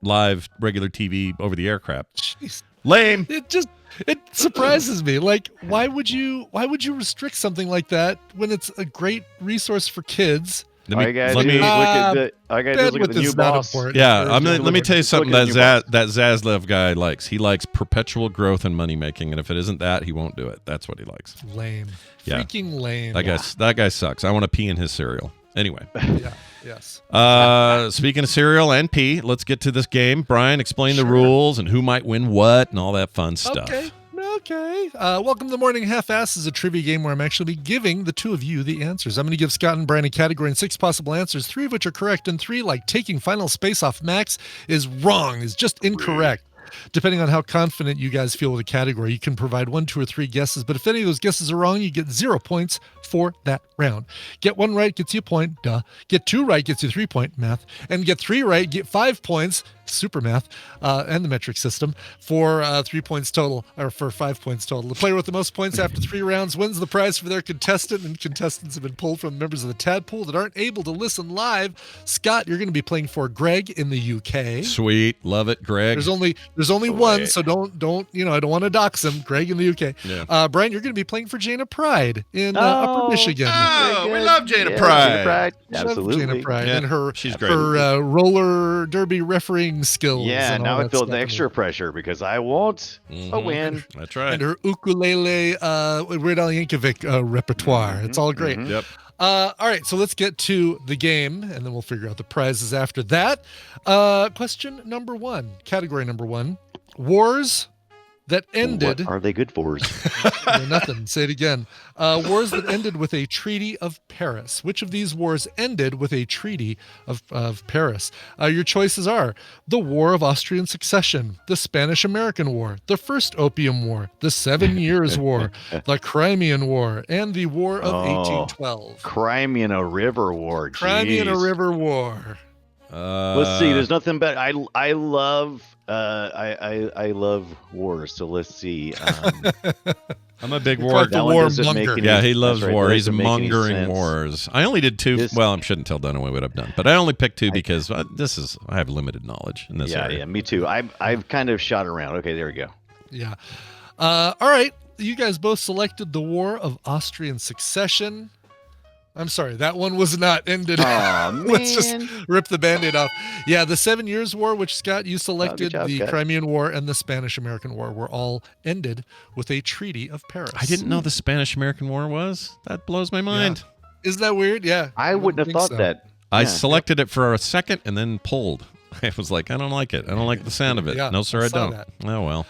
live regular TV over the air crap. Jeez. Lame. It surprises me. Like, why would you restrict something like that when it's a great resource for kids? All you gotta let do me- is look at the. All you gotta do is look at Bandwidth the new is not boss. important. Yeah, Or let me tell you something look that at your Zaslev guy likes. He likes perpetual growth and money making, and if it isn't that, he won't do it. That's what he likes. Lame. Yeah. Freaking lame. That guy sucks. I want to pee in his cereal. Anyway, Yeah. Yes. speaking of cereal and pee, let's get to this game. Brian, explain the rules and who might win what and all that fun stuff. Okay. Welcome to the Morning Half-Ass is a trivia game where I'm actually giving the two of you the answers. I'm going to give Scott and Brian a category and 6 possible answers, 3 of which are correct, and 3, like taking Final Space off Max, is wrong, is just incorrect. Depending on how confident you guys feel with a category, you can provide 1, 2, or 3 guesses, but if any of those guesses are wrong, you get 0 points for that round. Get 1 right gets you a point, duh. Get 2 right gets you 3 point math, and get 3 right, get 5 points. super math, and the metric system for 3 points total, or for 5 points total. The player with the most points after 3 rounds wins the prize for their contestant, and contestants have been pulled from members of the Tadpool that aren't able to listen live. Scott, you're going to be playing for Greg in the UK. Sweet. Love it, Greg. There's only one, so don't I don't want to dox him. Greg in the UK. Yeah. Brian, you're going to be playing for Jana Pride in Upper Michigan. Oh, we love Jana Pride. Jana Pride. Love Absolutely. Jana Pride Yeah, and her she's great. her roller derby refereeing skills. Yeah, and now all I that feel stuff. the extra pressure because I want a win. That's right. And her ukulele Weird Al Yankovic repertoire. It's all great. Yep. All right, so let's get to the game, and then we'll figure out the prizes after that. Question number 1, category number 1, wars that ended. What are they good for? Nothing. Say it again. Wars that ended with a Treaty of Paris. Which of these wars ended with a Treaty of Paris? Your choices are the War of Austrian Succession, the Spanish-American War, the First Opium War, the 7 Years' War, the Crimean War, and the War of 1812. Crimean River War. Crimean Jeez. River War. Let's see. There's nothing better. I love I love wars. So let's see. I'm a big You're war. quite the war monger. Yeah, he loves That's right, war. that He's doesn't make any mongering sense. wars. I only did 2. This- Well, I shouldn't tell Dunaway what I've done, but I only picked 2 because I have limited knowledge in this Yeah, area. yeah, me too. I've kind of shot around. Okay, there we go. Yeah. All right. You guys both selected the War of Austrian Succession. I'm sorry, that one was not ended. Aw, Let's just man. rip the Band-Aid off. Yeah, the 7 Years' War, which Scott, you selected, job, the Scott. Crimean War and the Spanish-American War were all ended with a Treaty of Paris. I didn't know the Spanish-American War was. That blows my mind. Isn't that weird? Yeah. I wouldn't have think thought so. that. I Yeah. selected it for a second and then pulled. I was like, I don't like it. I don't like the sound of it. Yeah, No, sir, I I saw don't. that. Oh, well.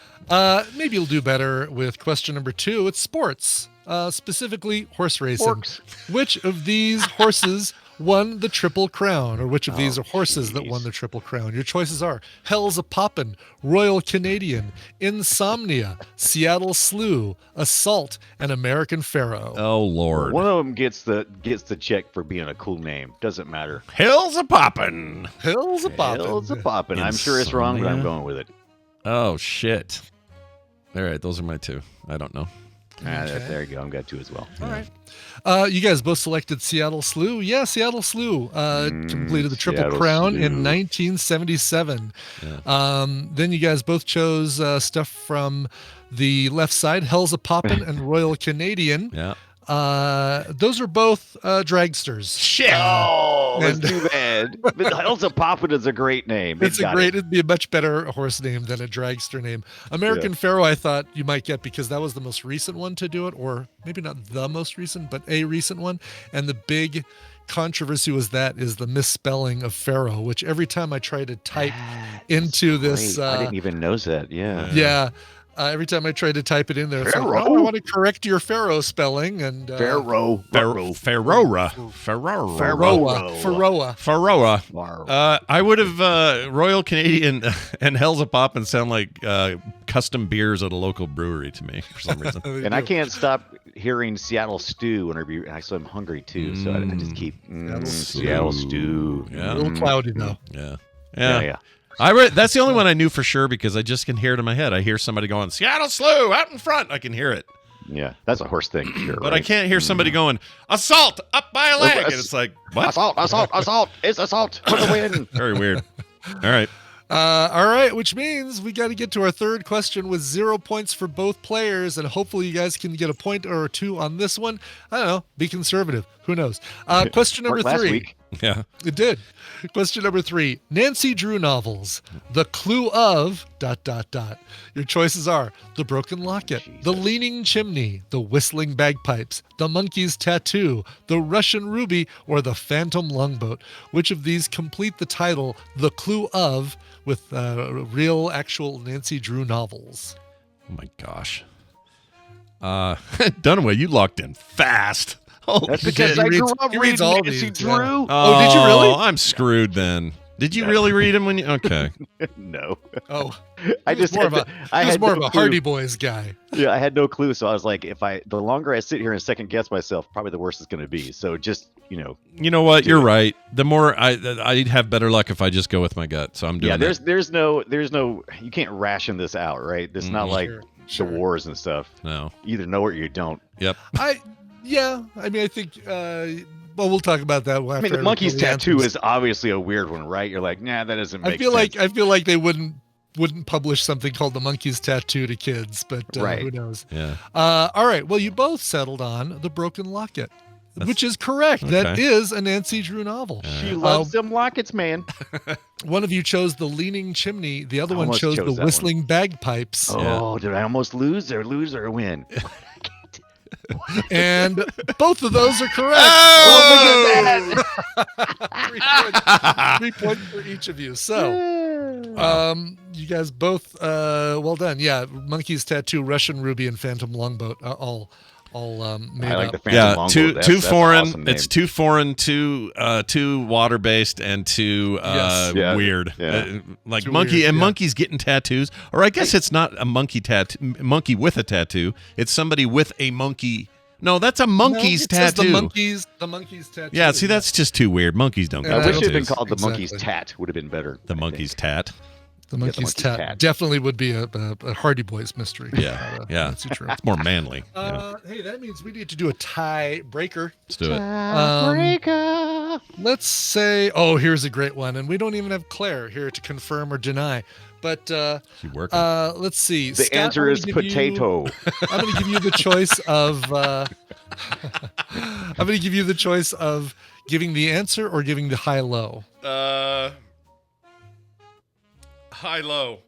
Maybe you'll do better with question number 2. It's sports, specifically horse racing. Forks. Which of these horses won the Triple Crown, or which of these are horses that won the Triple Crown? Your choices are Hell's a Poppin', Royal Canadian, Insomnia, Seattle Slew, Assault, and American Pharaoh. Oh, Lord. One of them gets the check for being a cool name. Doesn't matter. Hell's a poppin'. Hell's a Poppin'. Hell's a poppin'. I'm sure it's wrong, but I'm Insomnia. going with it. Oh, shit. All right, those are my 2. I don't know. There you go. I've got 2 as well. All right. You guys both selected Seattle Slew. Yeah, Seattle Slew completed the Triple Seattle Crown Slew. in 1977. Then you guys both chose stuff from the left side, Hell's a Poppin' and Royal Canadian. Yeah. Those are both dragsters. Shit. Oh, that's And- too bad. But Hell's a Poppin' is a great name. It'd be a much better horse name than a dragster name. American Pharaoh, I thought you might get because that was the most recent one to do it, or maybe not the most recent, but a recent one. And the big controversy was the misspelling of Pharaoh, which every time I try to type into this, Great. I didn't even know that. Yeah. every time I try to type it in there, it's like, Pharaoh? oh, I want to correct your Pharaoh spelling. And Pharaoh. Ferrora. Pharaoh. I would have Royal Canadian and Hell's a Poppin' sound like custom beers at a local brewery to me for some reason. And I can't stop hearing Seattle stew whenever so I'm hungry too. So I just keep Seattle stew. Yeah. A little cloudy though. Yeah. That's the only one I knew for sure because I just can hear it in my head. I hear somebody going, Seattle Slew, out in front. I can hear it. Yeah, that's a horse thing. Sure, But I can't hear somebody going, assault, up by a leg. And it's like, what? Assault. It's assault for the win. Very weird. All right. All right, which means we got to get to our third question with 0 points for both players, and hopefully you guys can get a point or two on this one. I don't know. Be conservative. Who knows? Question number Last 3. week. Yeah. It did. Question number 3. Nancy Drew novels. The clue of ... Your choices are The Broken Locket, The Leaning Chimney, The Whistling Bagpipes, The Monkey's Tattoo, The Russian Ruby, or The Phantom Longboat. Which of these complete the title The Clue of with real, actual Nancy Drew novels? Oh, my gosh. Dunaway, you locked in fast. Holy That's shit. because I grew up he reads reading all Nancy these, Drew. yeah. Oh, did you really? I'm screwed then. Did you really read them when you? Okay. No. Oh, I he was just more had of a, the- I he was had more no of a clue. Hardy Boys guy. Yeah, I had no clue, so I was like, the longer I sit here and second guess myself, probably the worse it's going to be. So just You know what? Do You're it. right. The more I'd have better luck if I just go with my gut. So I'm doing yeah. that. There's no you can't ration this out, right? It's not like Sure. the wars and stuff. No. You either know it or you don't. Yep. I think. Well, we'll talk about that. After I mean, the monkey's the tattoo answers. is obviously a weird one, right? You're like, nah, that doesn't make I sense. feel like they wouldn't publish something called the monkey's tattoo to kids, but Right. who knows? Yeah. All right. Well, you both settled on the Broken Locket, which is correct. That okay. is a Nancy Drew novel. She loves them lockets, man. One of you chose the Leaning Chimney. The other I one almost chose chose the that Whistling Bagpipes. Oh, did I almost lose or win? And both of those are correct. Oh, look at 3 points for each of you. So, you guys both, well done. Yeah, Monkey's Tattoo, Russian Ruby, and Phantom Longboat are all made I like up. the Phantom Yeah, Longboat. too That's foreign. An awesome name. It's too foreign, too water based, and too Yes. Yeah, weird. yeah. Like Too monkey weird, and yeah. monkeys getting tattoos, or I guess it's not a monkey with a tattoo. It's somebody with a monkey. No, that's a monkey's it says tattoo. the monkey's tattoo. Yeah, see, that's just too weird. Monkeys don't Yeah, get I wish it had been tattoos. called the monkey's Exactly. tat. Would have been better. The monkey's tat. the monkey's monkey's tat. tat. Definitely would be a Hardy Boys mystery. Yeah, yeah. Nancy Drew. It's more manly. Yeah. Hey, that means we need to do a tie breaker. Let's do it. Let's say, here's a great one, and we don't even have Claire here to confirm or deny. But You working? let's see. The Scott, answer I'm is gonna give you- potato. I'm going to give you the choice of. I'm going to give you the choice of giving the answer or giving the high-low. High-low.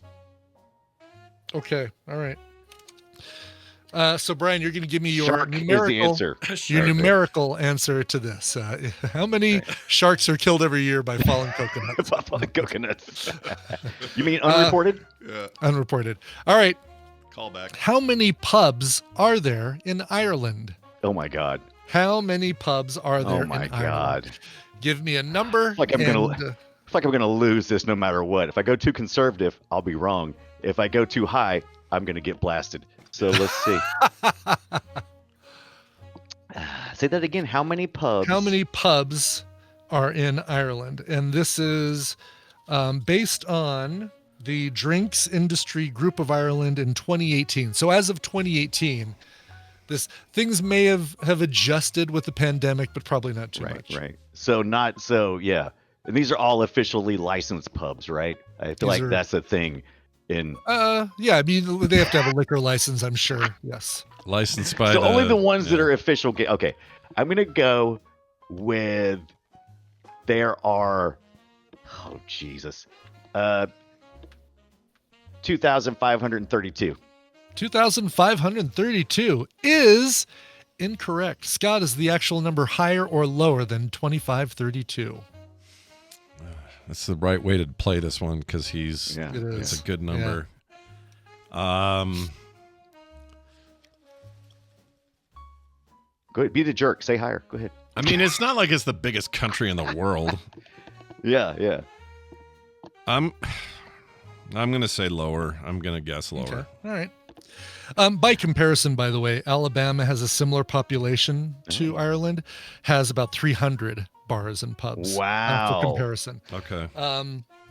Okay. All right. So Brian, you're going to give me your Shark is numerical. the answer. Your numerical answer to this. How many sharks are killed every year by fallen coconuts? Coconuts. You mean unreported? Unreported. All right. Call back. How many pubs are there in Ireland? Oh my god. How many pubs are there Oh my in Ireland? god. Give me a number. Like I'm gonna- and, I feel like I'm gonna lose this no matter what. If I go too conservative, I'll be wrong. If I go too high, I'm gonna get blasted. So let's see. Say that again. How many pubs? How many pubs are in Ireland? And this is based on the Drinks Industry Group of Ireland in 2018. So as of 2018, things may have adjusted with the pandemic, but probably not too much. Right. So yeah. And these are all officially licensed pubs, right? I feel These like are- that's a thing. In Yeah, I mean, they have to have a liquor license, I'm sure. Yes. Licensed by so only the ones that yeah. are official. Okay, I'm gonna go with. There are. Oh Jesus. 2,532. 2,532 is incorrect. Scott, is the actual number higher or lower than 2,532? That's the right way to play this one because he's. Yeah. It It's is. a good number. Go ahead, be the jerk. Say higher. Go ahead. I mean, it's not like it's the biggest country in the world. Yeah. I'm gonna say lower. I'm gonna guess lower. Okay. All right. By comparison, by the way, Alabama has a similar population to Ireland, has about 300 bars and pubs. Wow. For comparison. Okay.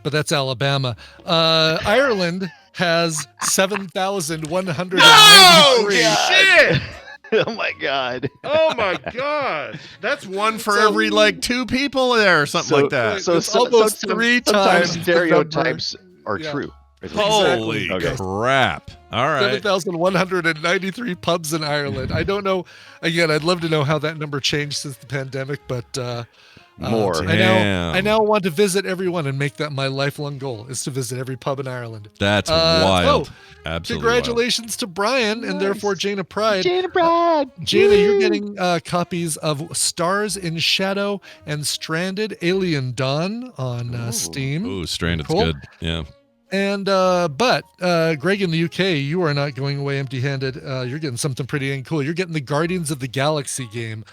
But that's Alabama. Ireland has 7,193. shit! Oh my God. Oh my god! That's one for every like two people there or something like that. So It's almost three times the stereotypes are Yeah. true. Holy Okay. crap! All right. 7,193 pubs in Ireland. I don't know. Again, I'd love to know how that number changed since the pandemic, but More. I now want to visit everyone and make that my lifelong goal is to visit every pub in Ireland. That's Uh, wild. Absolutely. Congratulations to Brian and therefore Jana Pride. Jana Brad. Jana, you're getting copies of Stars in Shadow and Stranded Alien Dawn on Steam. Wild. Ooh, Stranded's Cool. good. Yeah. And but Greg in the UK, you are not going away empty-handed. You're getting something pretty cool. You're getting the Guardians of the Galaxy game,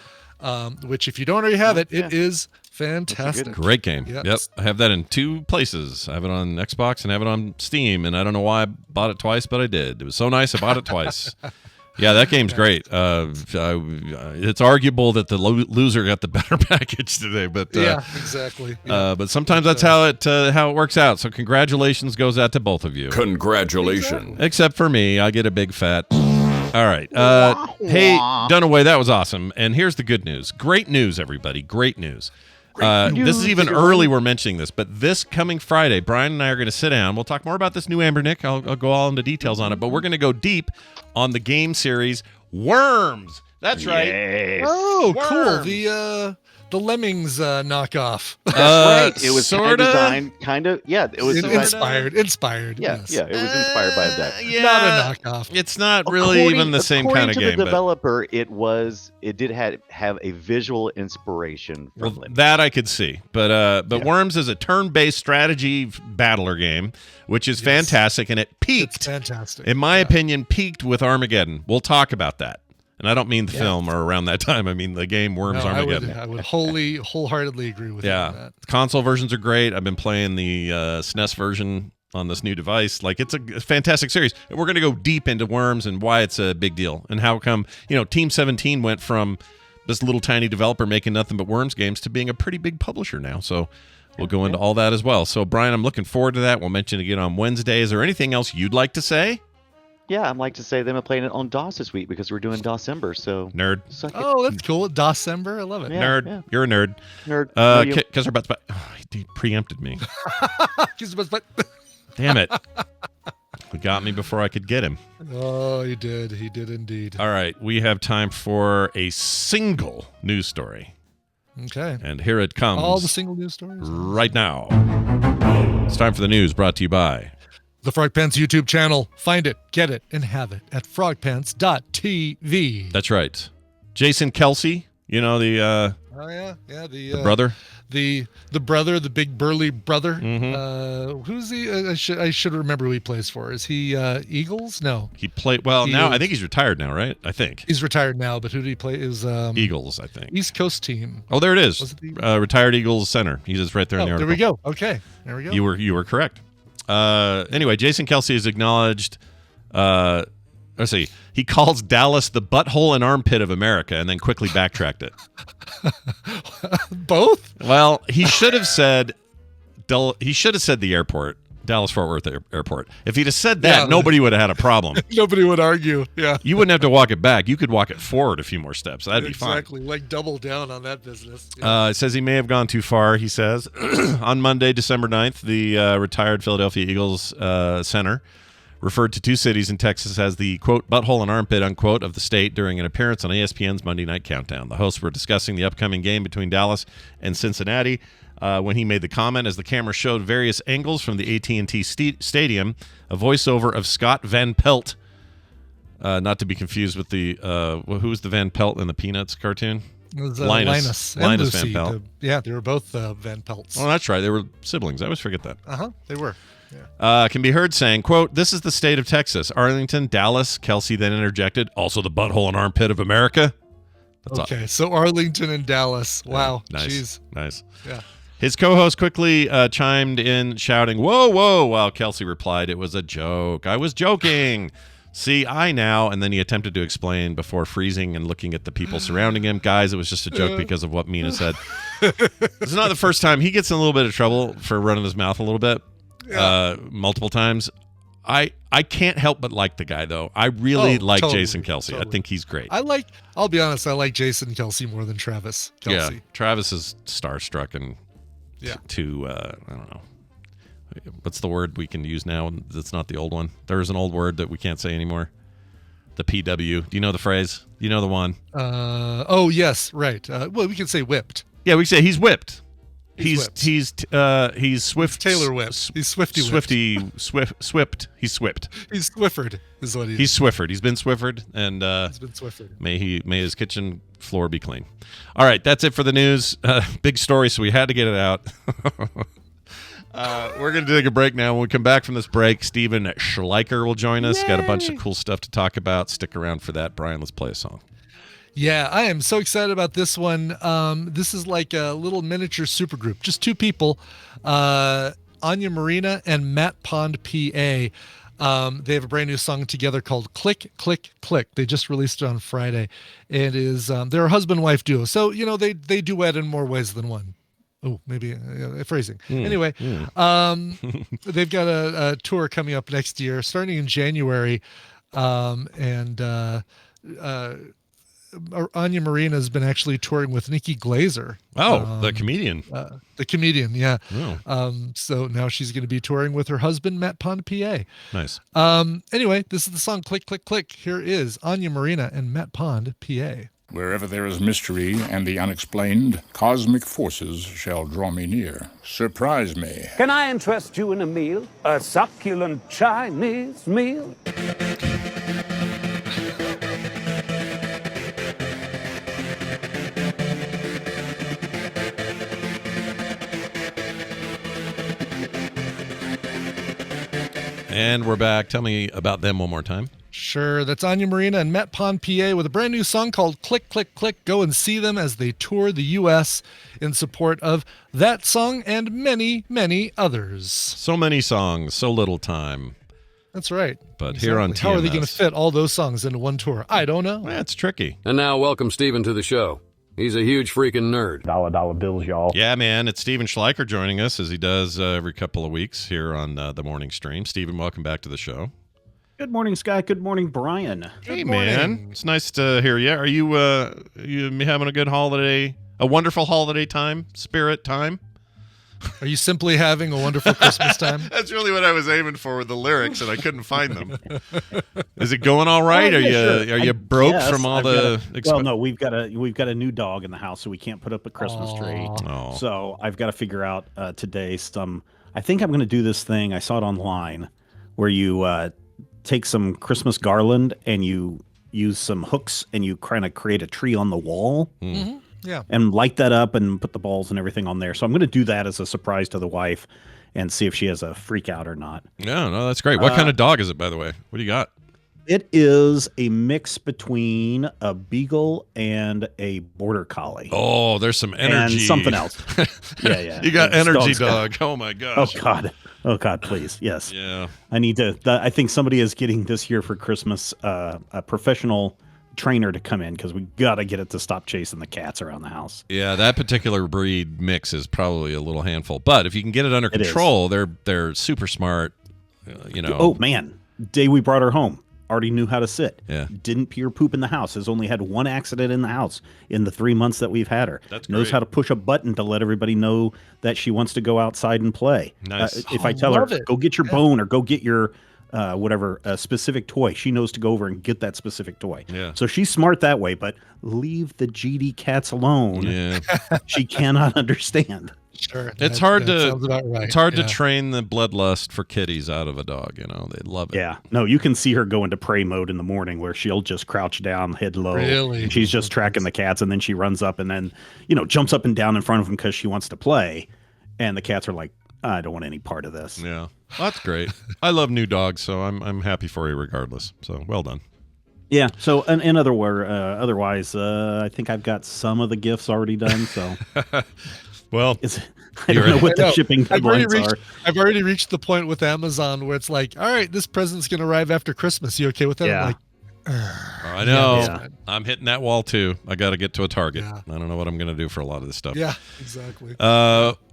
which if you don't already have it, it is Fantastic. Great game. Yes. Yep. I have that in 2 places. I have it on Xbox and I have it on Steam, and I don't know why I bought it twice, but I did. It was so nice I bought it twice. Yeah, that game's great. It's arguable that the loser got the better package today, but Yeah, exactly. Yeah. but sometimes that's how it works out. So congratulations goes out to both of you. Congratulations. Except for me, I get a big fat. All right. Hey, Dunaway, that was awesome. And here's the good news. Great news, everybody. Great news. This is even early we're mentioning this, but this coming Friday, Brian and I are going to sit down. We'll talk more about this new Amber Nick. I'll go all into details on it, but we're going to go deep on the game series Worms. That's right. Yes. Oh, cool. Worms. The Lemmings knockoff. That's right. It was sorta designed kind of. Yeah, it was Inspired. Yeah, Yes. yeah, it was inspired by that. Yeah, Not a knockoff. It's not really even the same kind of According to game. the developer, it did have a visual inspiration from Well, Lemmy. that I could see, but Worms is a turn-based strategy battler game, which is fantastic, and it It's peaked. fantastic. In my opinion, peaked with Armageddon. We'll talk about that. And I don't mean the film or around that time. I mean the game Worms No, Armageddon. I would wholeheartedly agree with you on Yeah. that. Console versions are great. I've been playing the SNES version on this new device. Like, it's a fantastic series. And we're going to go deep into Worms and why it's a big deal and how come, Team 17 went from this little tiny developer making nothing but Worms games to being a pretty big publisher now. So we'll go into all that as well. So, Brian, I'm looking forward to that. We'll mention it again on Wednesday. Is there anything else you'd like to say? Yeah, I'd like to say them and playing it on DOS this week because we're doing Doscember. So Nerd. suck it. Oh, that's cool. December. I love it. Yeah, Nerd. yeah. You're a nerd. Nerd. No, you- Because they're about to... he preempted me. But Damn it. He got me before I could get him. oh, he did. He did indeed. All right. We have time for a single news story. Okay. And here it comes. All the single news stories. right now. It's time for the news brought to you by... The Frog Pants YouTube channel. Find it, get it, and have it at frogpants.tv. That's right. Jason Kelsey, the Oh yeah, yeah. the brother. the brother, the big burly brother. Mhm. Who's he? I should remember who he plays for. Is he Eagles? No, He played now. He I is- think he's retired now, right? I think he's retired now. But who did he play? Is Eagles. I think. East Coast team. Oh, there it is. Was it the- Retired Eagles center. He's just right there in the Oh, article. there we go. Okay, there we go. You were correct. Anyway, Jason Kelsey is acknowledged. Let's see. He calls Dallas the butthole and armpit of America, and then quickly backtracked it. Both? Well, he should have said. He should have said the airport, Dallas Fort Worth Airport. If he'd have said that, Yeah. nobody would have had a problem. Nobody would argue. Yeah. You wouldn't have to walk it back. You could walk it forward a few more steps. That'd be fine. Exactly. Like double down on that business. Yeah. It says he may have gone too far, he says. On Monday, December 9th, the retired Philadelphia Eagles center referred to 2 cities in Texas as the, quote, butthole and armpit, unquote, of the state during an appearance on ESPN's Monday Night Countdown. The hosts were discussing the upcoming game between Dallas and Cincinnati when he made the comment as the camera showed various angles from the AT&T Stadium, a voiceover of Scott Van Pelt, not to be confused with the, who was the Van Pelt in the Peanuts cartoon? It was, Linus and Van Lucy. Pelt. Yeah, they were both Van Pelts. Oh, that's right. They were siblings. I always forget that. They were. Can be heard saying, quote, "This is the state of Texas. Arlington, Dallas." Kelsey then interjected, "Also the butthole and armpit of America." That's Okay, so Arlington and Dallas. Wow. Nice. Jeez. Nice. Yeah. His co-host quickly chimed in, shouting, "Whoa, whoa," while Kelsey replied, "It was a joke. I was joking." See, I now, and then he attempted to explain before freezing and looking at the people surrounding him. Guys, it was just a joke because of what Mina said. It's not the first time. He gets in a little bit of trouble for running his mouth a little bit. Multiple times. I can't help but like the guy, though. I really like totally, Jason Kelsey. totally. I think he's great. I'll be honest, I like Jason Kelsey more than Travis Kelsey. Yeah, Travis is starstruck and Yeah. I don't know. What's the word we can use now that's not the old one? There's an old word that we can't say anymore. The PW. Do you know the phrase? You know the one? Oh, yes, right. Well, we can say whipped. Yeah, we say he's whipped. He's He's swift. Taylor whipped. He's Swifty whipped. Swift. He's swipped. He's Swifford is what He's Swiffered. He's been Swiffered, and He's been Swifford. may his kitchen floor be clean. All right, that's it for the news. Big story, so we had to get it out. We're going to take a break now. When we come back from this break, Steven Schleicher will join us. Got a bunch of cool stuff to talk about. Stick around for that. Brian, let's play a song. Yeah, I am so excited about this one. This is like a little miniature supergroup, just two people, Anya Marina and Matt Pond, PA. They have a brand new song together called "Click Click Click." They just released it on Friday. It is they're a husband-wife duo, so they duet in more ways than one. Oh, maybe phrasing. Anyway, they've got a tour coming up next year, starting in January, and Anya Marina has been actually touring with Nikki Glazer. Oh, the comedian. The comedian, yeah. Oh. So now she's going to be touring with her husband, Matt Pond, PA. Nice. Anyway, this is the song "Click, Click, Click." Here is Anya Marina and Matt Pond, PA. Wherever there is mystery and the unexplained, cosmic forces shall draw me near. Surprise me. Can I interest you in a meal? A succulent Chinese meal? And we're back. Tell me about them one more time. Sure. That's Anya Marina and Matt Pond, PA, with a brand new song called "Click, Click, Click." Go and see them as they tour the U.S. in support of that song and many, many others. So many songs, so little time. That's right. But exactly. here on TMS. How are they going to fit all those songs into one tour? I don't know. That's tricky. And now welcome Steven to the show. He's a huge freaking nerd. Dollar bills, y'all. Yeah, man. It's Steven Schleicher joining us as he does every couple of weeks here on the morning stream. Steven, welcome back to the show. Good morning, Scott. Good morning, Brian. Hey, man. It's nice to hear you. Are you having a good holiday, a wonderful holiday time, spirit time? Are you simply having a wonderful Christmas time? That's really what I was aiming for with the lyrics, and I couldn't find them. Is it going all right? Oh, are yeah, you sure. broke from all the? Well, no, we've got a new dog in the house, so we can't put up a Christmas tree. Oh. So I've got to figure out today some. I think I'm going to do this thing. I saw it online, where you take some Christmas garland and you use some hooks and you kind of create a tree on the wall. Mm-hmm. Yeah. And light that up and put the balls and everything on there. So I'm going to do that as a surprise to the wife and see if she has a freak out or not. Yeah, no, that's great. What kind of dog is it, by the way? What do you got? It is a mix between a beagle and a border collie. Oh, there's some energy. And something else. Yeah. You got energy dog's dog. Oh, my gosh. Oh, God, please. Yes. Yeah. I need to. I think somebody is getting this year for Christmas a professional trainer to come in because we got to get it to stop chasing the cats around the house. Yeah, that particular breed mix is probably a little handful. But if you can get it under control, they're super smart, Oh, man. Day we brought her home. Already knew how to sit. Yeah. Didn't pee or poop in the house. Has only had one accident in the house in the 3 months that we've had her. That's Knows great. how to push a button to let everybody know that she wants to go outside and play. Nice. If I tell her, love it. go get your bone or go get your whatever specific toy, she knows to go over and get that specific toy. Yeah. So she's smart that way, but leave the GD cats alone. Yeah. She cannot understand. Sure. It's hard sounds about right. It's hard Yeah. to train the bloodlust for kitties out of a dog. They love it. Yeah. No, you can see her go into prey mode in the morning where she'll just crouch down, head low. Really? She's just tracking the cats, and then she runs up and then, jumps up and down in front of them because she wants to play. And the cats are like, I don't want any part of this. Yeah. Well, that's great. I love new dogs, so I'm happy for you regardless. So well done. Yeah. So otherwise, I think I've got some of the gifts already done. So Well, I don't know what the shipping deadlines are. I've already reached the point with Amazon where it's like, all right, this present's going to arrive after Christmas. You okay with that? Yeah. I'm like, I know. Yeah. I'm hitting that wall too. I got to get to a Target. Yeah. I don't know what I'm going to do for a lot of this stuff. yeah, exactly.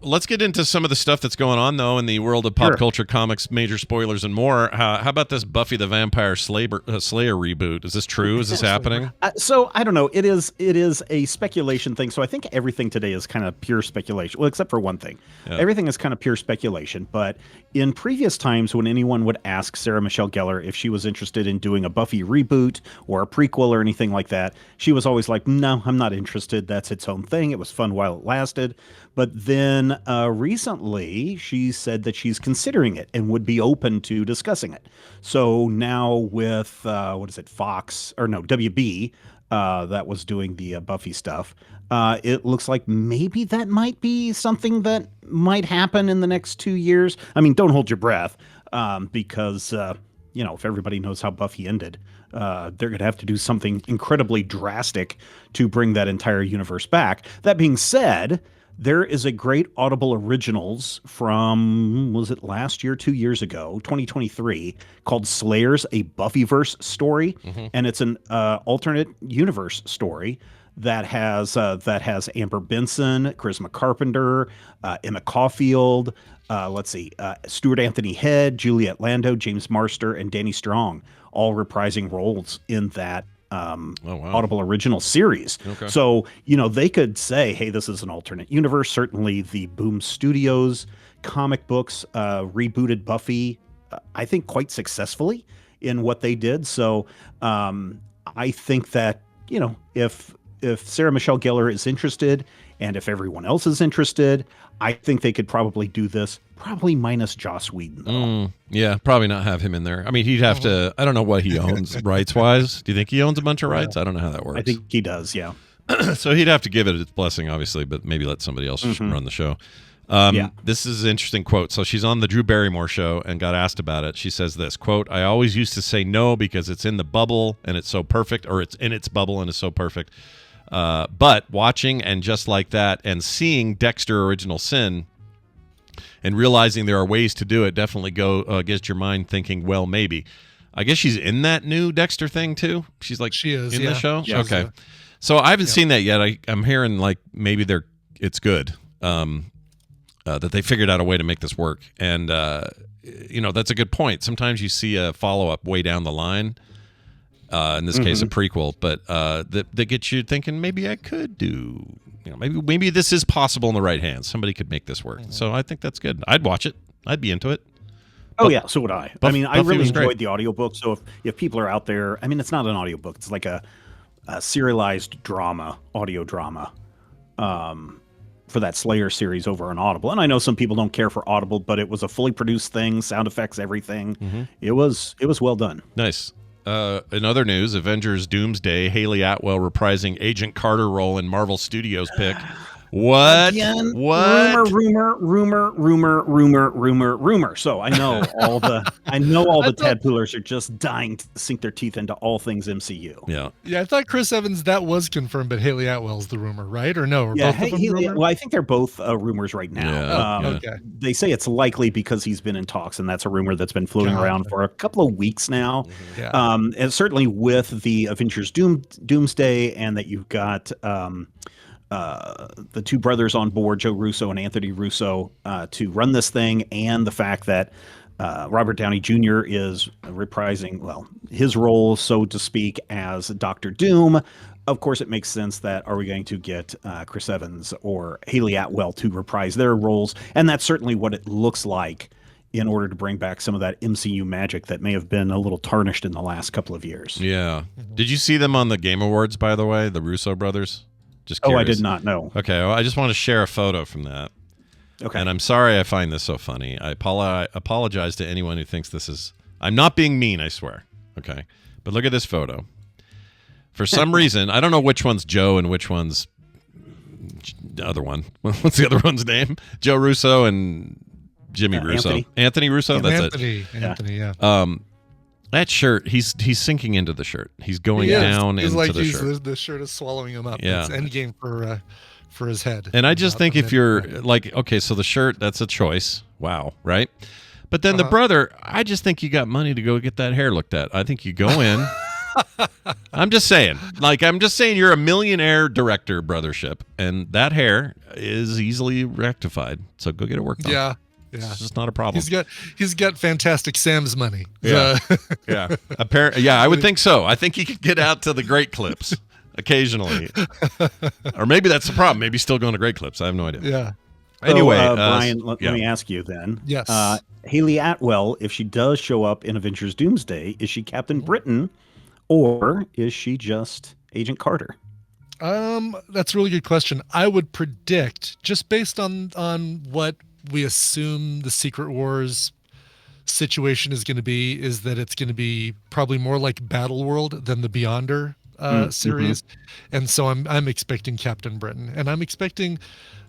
Let's get into some of the stuff that's going on, though, in the world of pop Sure. culture, comics, major spoilers, and more. How about this Buffy the Vampire Slayer reboot? Is this true? Is this happening? So I don't know. It is a speculation thing. So I think everything today is kind of pure speculation. Well, except for one thing. Yeah. Everything is kind of pure speculation. But in previous times, when anyone would ask Sarah Michelle Gellar if she was interested in doing a Buffy reboot or a prequel or anything like that, she was always like, no, I'm not interested. That's its own thing. It was fun while it lasted. But then recently she said that she's considering it and would be open to discussing it. So now with, Fox, or no, WB, that was doing the Buffy stuff, it looks like maybe that might be something that might happen in the next 2 years. I mean, don't hold your breath because, if everybody knows how Buffy ended, They're going to have to do something incredibly drastic to bring that entire universe back. That being said, there is a great Audible Originals from, was it last year, 2 years ago, 2023, called Slayers, a Buffyverse story. And it's an alternate universe story that has Amber Benson, Charisma Carpenter, Emma Caulfield, Stuart Anthony Head, Juliet Lando, James Marster, and Danny Strong, all reprising roles in that Audible Original series. Okay. So, they could say, hey, this is an alternate universe. Certainly the Boom Studios comic books rebooted Buffy, I think, quite successfully in what they did. So I think that, if Sarah Michelle Gellar is interested, and if everyone else is interested, I think they could probably do this, probably minus Joss Whedon, though. Yeah, probably not have him in there. I mean, he'd have to, I don't know what he owns rights-wise. Do you think he owns a bunch of rights? I don't know how that works. I think he does, yeah. So he'd have to give it its blessing, obviously, but maybe let somebody else run the show. This is an interesting quote. So she's on the Drew Barrymore show and got asked about it. She says this, quote, "I always used to say no because it's in the bubble and it's so perfect, or it's in its bubble and it's so perfect. But watching and just like that and seeing Dexter Original Sin and realizing there are ways to do it definitely gets your mind thinking, well, maybe." I guess she's in that new Dexter thing too. She's like, she is in the show. Yeah, okay. So I haven't seen that yet. I'm hearing like maybe it's good. That they figured out a way to make this work. And, that's a good point. Sometimes you see a follow-up way down the line, in this case, a prequel, but that gets you thinking maybe I could do, maybe this is possible in the right hands. Somebody could make this work. So I think that's good. I'd watch it. I'd be into it. Oh, yeah, so would I. I mean, I really enjoyed great. the audiobook. So if people are out there, I mean, it's not an audiobook. It's like a serialized audio drama. For that Slayer series over on Audible. And I know some people don't care for Audible, but it was a fully produced thing, sound effects, everything. It was well done. Nice. In other news, Avengers Doomsday, Haley Atwell reprising Agent Carter role in Marvel Studios pick. What? Again, What? Rumor. So I know all the tadpoolers are just dying to sink their teeth into all things MCU. Yeah. Yeah, I thought Chris Evans, that was confirmed, but Haley Atwell's the rumor, right? Or no? Or Yeah, both of them rumor? well, I think they're both rumors right now. Yeah, okay. They say it's likely because he's been in talks, and that's a rumor that's been floating around for a couple of weeks now. Yeah. And certainly with the Avengers Doomsday, and that you've got the two brothers on board, Joe Russo and Anthony Russo, to run this thing, and the fact that Robert Downey Jr. is reprising, his role, so to speak, as Dr. Doom. Of course, it makes sense that are we going to get Chris Evans or Haley Atwell to reprise their roles? And that's certainly what it looks like in order to bring back some of that MCU magic that may have been a little tarnished in the last couple of years. Yeah. Did you see them on the Game Awards, by the way, the Russo brothers? Just curious. I did not know. Okay, well, I just want to share a photo from that. Okay. And I'm sorry I find this so funny. I apologize to anyone who thinks this is... I'm not being mean, I swear. Okay. But look at this photo. For some reason, I don't know which one's Joe and which one's the other one. What's the other one's name? Joe Russo and Jimmy Russo. Anthony Russo? That's it. Anthony, yeah. That shirt, he's sinking into the shirt. He's going down into the shirt. The shirt is swallowing him up. Yeah. It's endgame for his head. And I just think if you're like, okay, so the shirt, that's a choice. Wow, right? But then the brother, I just think you got money to go get that hair looked at. I think you go in. I'm just saying you're a millionaire director brothership, and that hair is easily rectified. So go get it worked on. Yeah. It's just not a problem. He's got Fantastic Sam's money. Yeah. Yeah. I would think so. I think he could get out to the Great Clips occasionally. Or maybe that's the problem. Maybe he's still going to Great Clips. I have no idea. Yeah. Anyway, Brian, let me ask you then. Yes. Haley Atwell, if she does show up in Avengers Doomsday, is she Captain Britain, or is she just Agent Carter? That's a really good question. I would predict, just based on what we assume the Secret Wars situation is going to be, is that it's going to be probably more like Battle World than the Beyonder series. And so I'm expecting Captain Britain, and I'm expecting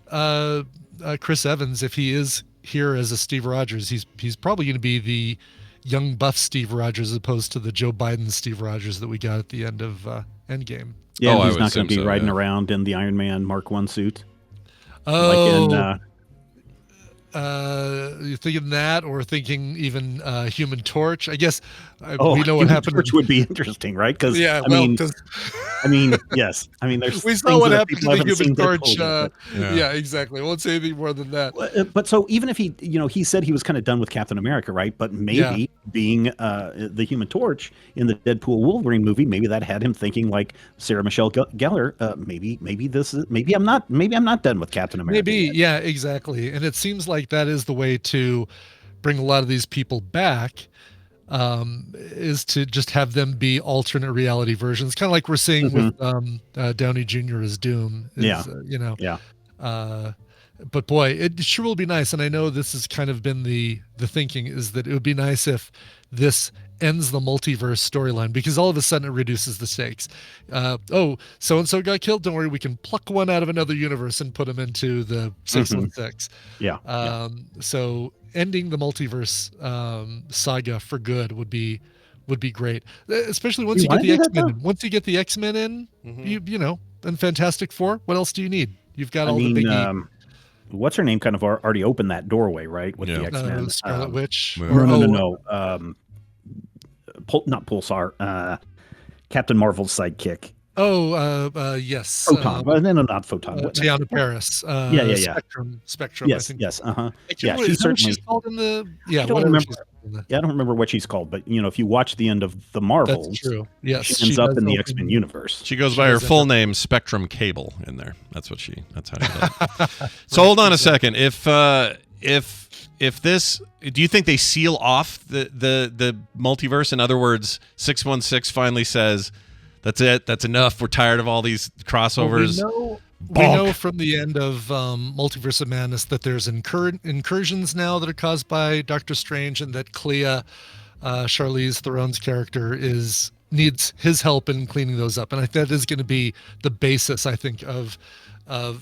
Chris Evans, if he is here as a Steve Rogers, he's probably going to be the young buff Steve Rogers as opposed to the Joe Biden Steve Rogers that we got at the end of Endgame. Yeah, I he's would not going to be assume so, riding yeah. around in the Iron Man Mark I suit. Oh, you're thinking that, or thinking even Human Torch? I guess we know what Human happened. Torch would be interesting, right? Because Yeah, I mean, yes. I mean, there's we saw things what that happened to people the haven't Human seen Torch. Deadpool yet, Yeah, exactly. I won't say anything more than that. but so even if he, he said he was kind of done with Captain America, right? But maybe being the Human Torch in the Deadpool Wolverine movie, maybe that had him thinking like Sarah Michelle Gellar. Maybe I'm not done with Captain America. Maybe, yeah, exactly. And it seems like that is the way to bring a lot of these people back. Is to just have them be alternate reality versions, kind of like we're seeing with Downey Jr. as Doom. But boy, it sure will be nice. And I know this has kind of been the thinking, is that it would be nice if this ends the multiverse storyline, because all of a sudden it reduces the stakes. So and so got killed. Don't worry, we can pluck one out of another universe and put them into the 616. So ending the multiverse saga for good would be great, especially once you get the X-Men in. Once you get the X-Men in, you know, and Fantastic Four, what else do you need? You've got all the biggie. What's her name? Kind of already opened that doorway, right? With the X-Men, Scarlet Witch. No. Not Pulsar. Captain Marvel's sidekick. Yes. Photon. No, not Photon. Tiana Paris. Spectrum. Yes. I think. Yes. Yeah, she's certainly. She's called in the. Yeah, I don't remember. I don't remember what she's called, but if you watch the end of the Marvels, that's true. Yes, she ends up in the X-Men universe. She goes by her full name, Spectrum Cable, in there. That's how she does it. So hold on a second. If this, do you think they seal off the multiverse? In other words, 616 finally says, "That's it. That's enough. We're tired of all these crossovers." Well, we know from the end of Multiverse of Madness that there's incursions now that are caused by Doctor Strange, and that Clea, Charlize Theron's character, needs his help in cleaning those up. And I think that is going to be the basis, I think, of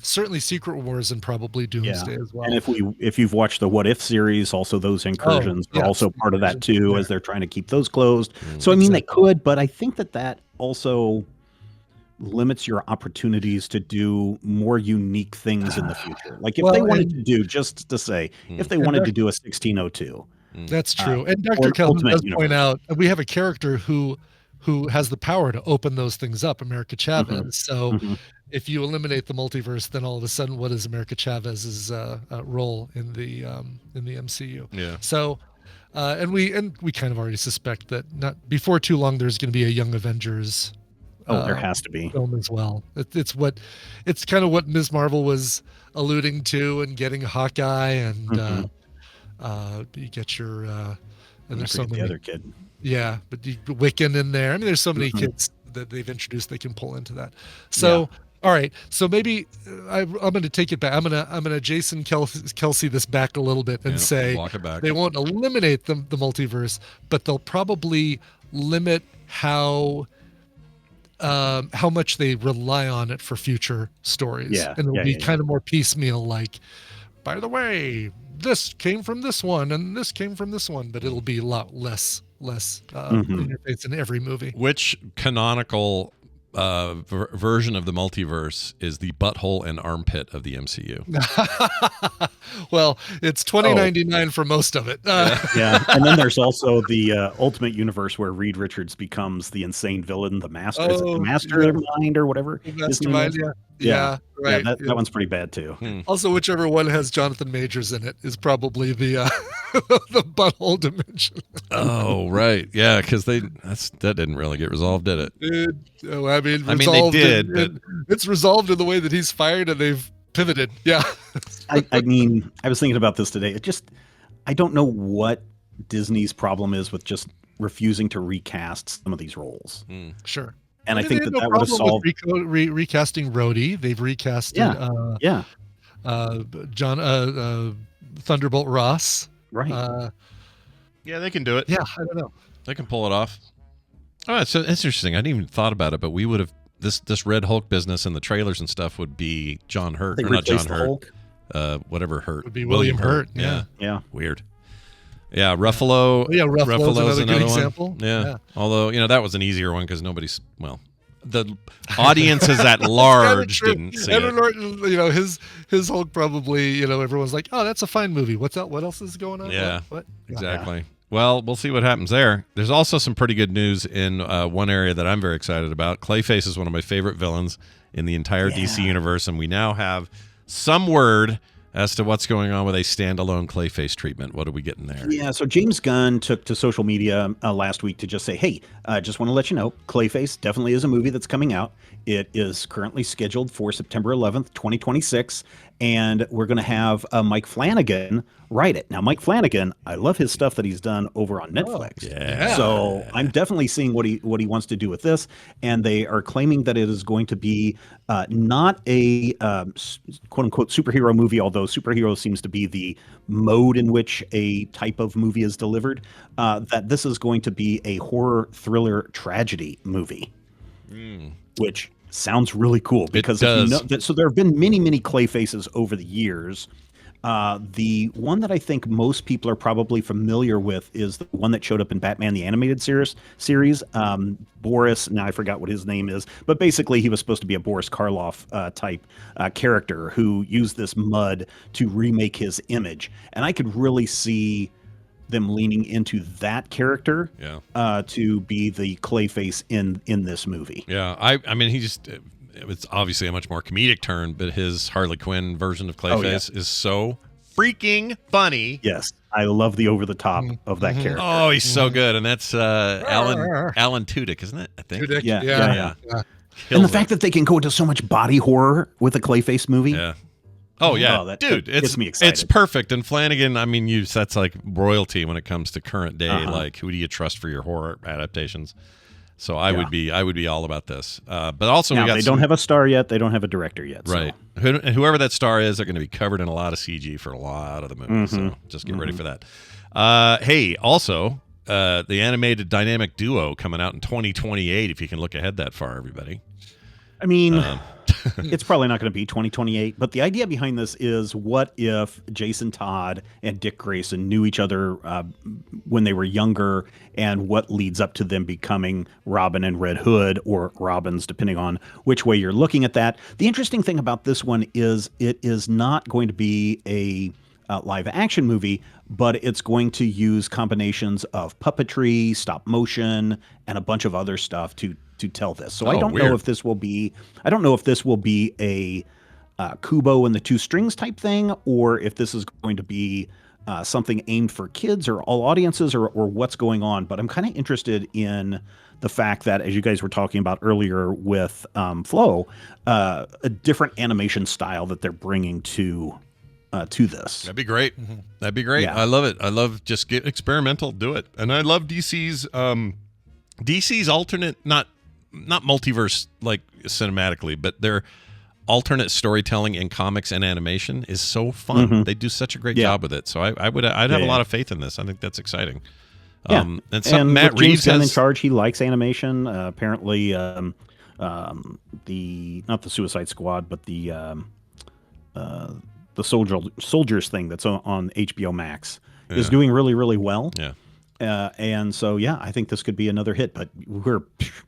certainly Secret Wars and probably Doomsday as well. And if you've watched the What If series, also those incursions are also part of that too, as they're trying to keep those closed. So I mean, they could, but I think that also limits your opportunities to do more unique things in the future. Like if they wanted to do, just to say, if they wanted to do a 1602. That's true. And Dr. Kelvin does point out, we have a character who has the power to open those things up, America Chavez. So if you eliminate the multiverse, then all of a sudden, what is America Chavez's role in the MCU? Yeah. So, and we kind of already suspect that not before too long, there's going to be a Young Avengers. There has to be film as well. It's kind of what Ms. Marvel was alluding to, and getting Hawkeye, and you get your and there's so many other kid. Yeah, but Wiccan in there. I mean, there's so many kids that they've introduced they can pull into that. So, all right. So maybe I'm going to take it back. I'm going to Jason Kelsey this back a little bit and say they won't eliminate the multiverse, but they'll probably limit how much they rely on it for future stories. And it'll be kind of more piecemeal, like, by the way, this came from this one and this came from this one, but it'll be a lot less in your face in every movie. Which canonical version of the multiverse is the butthole and armpit of the MCU? Well, it's $20.99 for most of it. And then there's also the Ultimate Universe where Reed Richards becomes the insane villain, the master. Is it the Mastermind or whatever? Mastermind, right. That one's pretty bad too. Also, whichever one has Jonathan Majors in it is probably the the butthole dimension. Oh, right, yeah, because that didn't really get resolved, did it? I mean, they did, but it's resolved in the way that he's fired and they've pivoted. Yeah. I mean, I was thinking about this today. I don't know what Disney's problem is with just refusing to recast some of these roles. Sure. And I think that would have solved recasting Rhodey. They've recasted John Thunderbolt Ross. Right. Yeah, they can do it. Yeah, I don't know. They can pull it off. Oh, it's interesting. I didn't even thought about it, but we would have this Red Hulk business and the trailers and stuff would be John Hurt, or not John Hurt. Whatever Hurt. Would be William Hurt. Yeah. Weird. Yeah, Ruffalo. Yeah, Ruffalo's another good one. example. Yeah. Although, that was an easier one because the audiences at large didn't see Edward it. Norton, his Hulk probably, everyone's like, oh, that's a fine movie. What else is going on? Yeah, What? exactly. Yeah. Well, we'll see what happens there. There's also some pretty good news in one area that I'm very excited about. Clayface is one of my favorite villains in the entire DC universe, and we now have some word as to what's going on with a standalone Clayface treatment. What are we getting there? Yeah, so James Gunn took to social media last week to just say, hey, just want to let you know, Clayface definitely is a movie that's coming out. It is currently scheduled for September 11th, 2026, and we're going to have Mike Flanagan write it. Now, Mike Flanagan, I love his stuff that he's done over on Netflix. Yeah. So I'm definitely seeing what he wants to do with this, and they are claiming that it is going to be not a quote-unquote superhero movie, although superhero seems to be the mode in which a type of movie is delivered, that this is going to be a horror thriller tragedy movie, which sounds really cool because so there have been many Clayfaces over the years. The one that I think most people are probably familiar with is the one that showed up in Batman the Animated Series. Boris, now I forgot what his name is, but basically he was supposed to be a Boris Karloff type character who used this mud to remake his image. And I could really see them leaning into that character to be the Clayface in this movie. Yeah, I mean, it's obviously a much more comedic turn, but his Harley Quinn version of Clayface is so freaking funny. Yes, I love the over the top of that character. Oh, he's so good, and that's Alan Tudyk, isn't it? I think. Tudyk, yeah. And the fact that they can go into so much body horror with a Clayface movie. Yeah. Oh yeah, dude, gets me excited. It's perfect. And Flanagan, I mean, that's like royalty when it comes to current day. Like, who do you trust for your horror adaptations? So I would be all about this. But also, they don't have a star yet. They don't have a director yet. Right. So. And whoever that star is, they're going to be covered in a lot of CG for a lot of the movie. So just get ready for that. Hey, also, the animated dynamic duo coming out in 2028. If you can look ahead that far, everybody. I mean, it's probably not going to be 2028, but the idea behind this is, what if Jason Todd and Dick Grayson knew each other when they were younger, and what leads up to them becoming Robin and Red Hood, or Robins, depending on which way you're looking at that. The interesting thing about this one is it is not going to be a live action movie, but it's going to use combinations of puppetry, stop motion, and a bunch of other stuff to tell this. So I don't know if this will be a Kubo and the Two Strings type thing, or if this is going to be something aimed for kids or all audiences, or what's going on. But I'm kind of interested in the fact that, as you guys were talking about earlier with Flo, a different animation style that they're bringing to this. That'd be great. That'd be great. Yeah. I love it. I love just get experimental, do it. And I love DC's alternate, not multiverse like cinematically, but their alternate storytelling in comics and animation is so fun. They do such a great job with it. So I'd have a lot of faith in this. I think that's exciting. And Matt Reeves in charge. He likes animation. Apparently, not the Suicide Squad, but the soldiers thing that's on HBO Max is doing really, really well. Yeah. And so, I think this could be another hit, but we're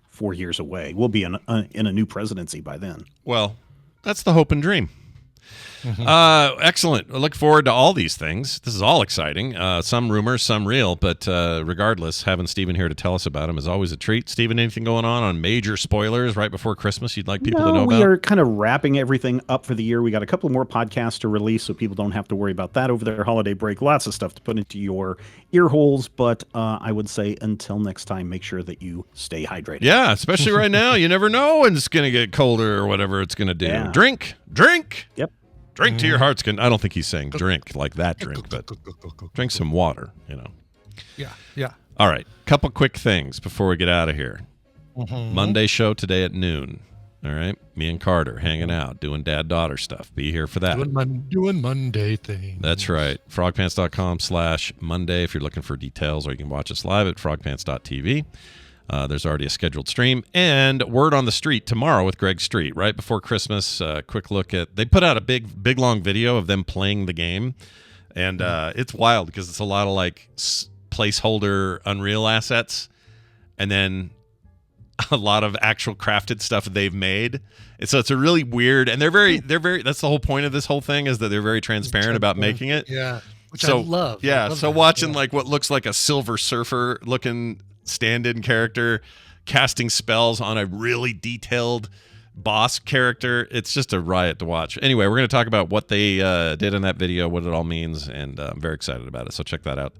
4 years away. We'll be in a new presidency by then. Well, that's the hope and dream. Excellent. I look forward to all these things. This is all exciting. Some rumors, some real, but regardless, having Steven here to tell us about them is always a treat. Steven, anything going on major spoilers right before Christmas you'd like people to know about? We are kind of wrapping everything up for the year. We got a couple more podcasts to release, so people don't have to worry about that over their holiday break. Lots of stuff to put into your ear holes, but I would say until next time, make sure that you stay hydrated. Yeah, especially right now. You never know when it's going to get colder or whatever it's going to do. Yeah. Drink. Yep. Drink to your heart's content. I don't think he's saying drink like that drink, but drink some water, Yeah. All right. Couple quick things before we get out of here. Monday show today at noon. All right. Me and Carter hanging out, doing dad-daughter stuff. Be here for that. Doing Monday things. That's right. frogpants.com/Monday if you're looking for details, or you can watch us live at frogpants.tv. There's already a scheduled stream. And word on the street tomorrow with Greg Street, right before Christmas. Quick look at, they put out a big long video of them playing the game. And it's wild because it's a lot of like placeholder Unreal assets, and then a lot of actual crafted stuff they've made. And so it's a really weird, and they're very, that's the whole point of this whole thing, is that they're very transparent about making it. Yeah. Which so, I love. Yeah. I love so that. watching like what looks like a Silver Surfer looking stand-in character casting spells on a really detailed boss character, it's just a riot to watch. Anyway, we're going to talk about what they did in that video, what it all means, and I'm very excited about it. So check that out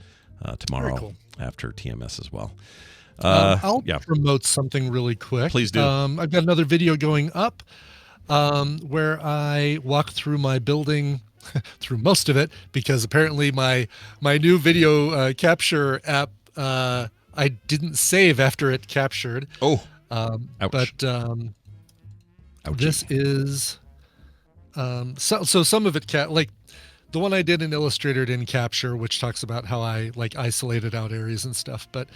tomorrow after TMS as well. I'll promote something really quick. Please do. I've got another video going up where I walk through my building, through most of it, because apparently my new video capture app, I didn't save after it captured. Oh, ouch. But this is so some of it like the one I did in Illustrator didn't capture, which talks about how I like isolated out areas and stuff. But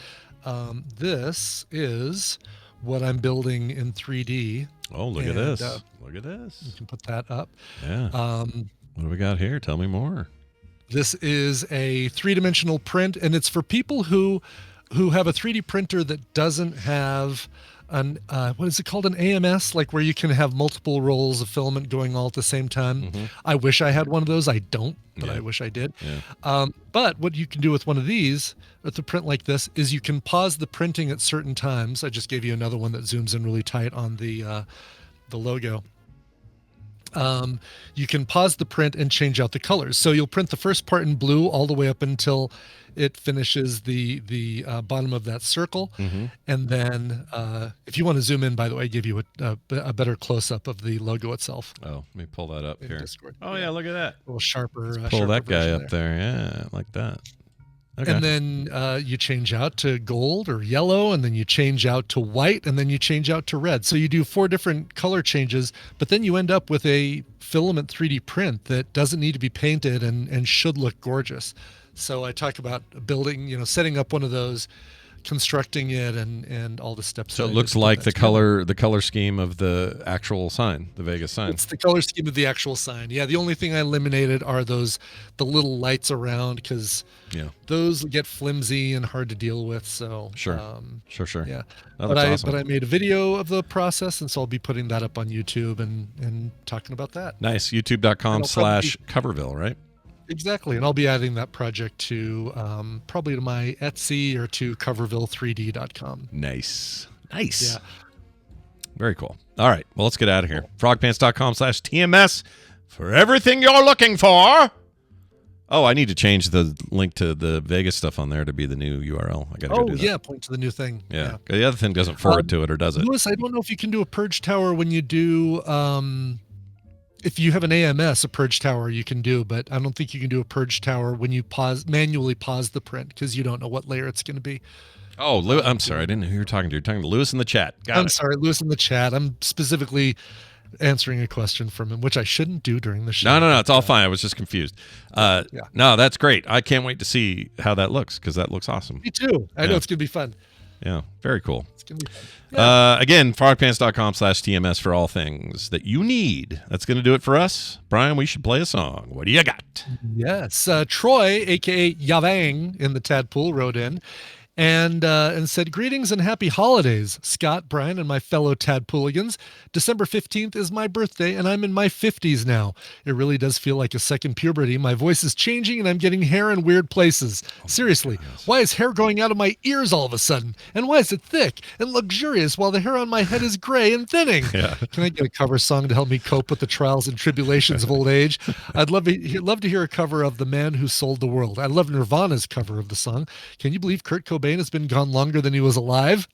this is what I'm building in 3D. Oh, look at this! Look at this! You can put that up. Yeah. What do we got here? Tell me more. This is a 3-dimensional print, and it's for people who have a 3D printer that doesn't have an what is it called, an AMS, like where you can have multiple rolls of filament going all at the same time. Mm-hmm. I wish I had one of those. I don't, but I wish I did. Yeah. But what you can do with one of these, with a print like this, is you can pause the printing at certain times. I just gave you another one that zooms in really tight on the logo. You can pause the print and change out the colors. So you'll print the first part in blue all the way up until it finishes the bottom of that circle. Mm-hmm. And then if you want to zoom in, by the way, I give you a better close-up of the logo itself. Oh, let me pull that up here. Discord. Oh, yeah, look at that. A little sharper. Pull that guy up there. Yeah, like that. Okay. And then you change out to gold or yellow, and then you change out to white, and then you change out to red. So you do 4 different color changes, but then you end up with a filament 3D print that doesn't need to be painted and should look gorgeous. So I talk about building, setting up one of those, constructing it, and all the steps. So it looks like the color scheme of the actual sign, the Vegas sign. It's the color scheme of the actual sign. Yeah, the only thing I eliminated are the little lights around, because those get flimsy and hard to deal with. So sure. Yeah, Oh, but I made a video of the process, and so I'll be putting that up on YouTube and talking about that. Nice. YouTube.com/Coverville, right? Exactly, and I'll be adding that project to probably to my Etsy or to coverville3d.com. Nice. Yeah. Very cool. All right, well, let's get out of here. Frogpants.com/TMS for everything you're looking for. Oh, I need to change the link to the Vegas stuff on there to be the new URL. I got to go do that. Yeah, point to the new thing. Yeah. The other thing doesn't forward to it, or does it? Lewis, I don't know if you can do a purge tower when you do if you have an AMS, a purge tower you can do, but I don't think you can do a purge tower when you manually pause the print, because you don't know what layer it's going to be. Oh, I'm sorry. I didn't know who you were talking to. You're talking to Lewis in the chat. I'm sorry, Lewis in the chat. I'm specifically answering a question from him, which I shouldn't do during the show. No. It's all fine. I was just confused. No, that's great. I can't wait to see how that looks, because that looks awesome. Me too. I know it's going to be fun. Yeah, very cool. It's going to be fun. Again, frogpants.com/TMS for all things that you need. That's going to do it for us. Brian, we should play a song. What do you got? Yes. Troy, a.k.a. Yavang, in the Tadpool, wrote in and said, "Greetings and happy holidays, Scott, Brian, and my fellow Tadpooligans. December 15th is my birthday, and I'm in my 50s now. It really does feel like a second puberty. My voice is changing, and I'm getting hair in weird places. Seriously, why is hair growing out of my ears all of a sudden? And why is it thick and luxurious while the hair on my head is gray and thinning? Yeah. Can I get a cover song to help me cope with the trials and tribulations of old age? I'd love to hear a cover of The Man Who Sold the World. I love Nirvana's cover of the song. Can you believe Kurt Cobain has been gone longer than he was alive?"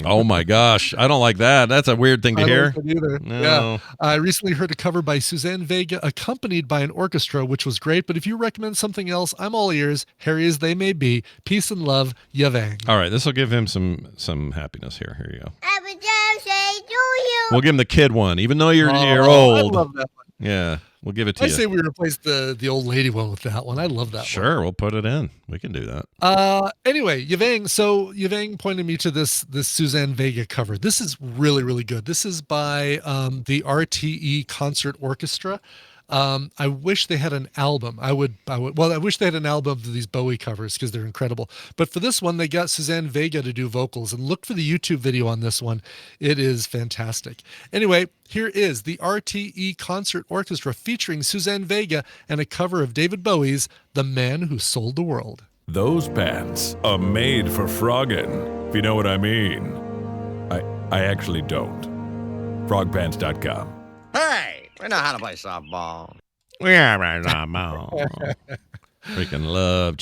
Oh my gosh, I don't like that. That's a weird thing to hear. Either. No. Yeah, I recently heard a cover by Suzanne Vega accompanied by an orchestra, which was great. But if you recommend something else, I'm all ears, hairy as they may be. Peace and love, Yavang. All right, this will give him some happiness here. Here you go. Happy birthday to you. We'll give him the kid one, even though you're I old. love that one. Yeah, we'll give it to I you. say we replace the old lady one with that one. I love that one. Sure, we'll put it in. We can do that. Anyway, Yavang. So Yavang pointed me to this Suzanne Vega cover. This is really, really good. This is by the RTE Concert Orchestra. I wish they had an album. I wish they had an album of these Bowie covers because they're incredible. But for this one, they got Suzanne Vega to do vocals, and look for the YouTube video on this one. It is fantastic. Anyway, here is the RTE Concert Orchestra featuring Suzanne Vega and a cover of David Bowie's The Man Who Sold the World. Those pants are made for frogging, if you know what I mean. I actually don't. Frogpants.com. Hey, we know how to play softball. We are right, softball. Freaking love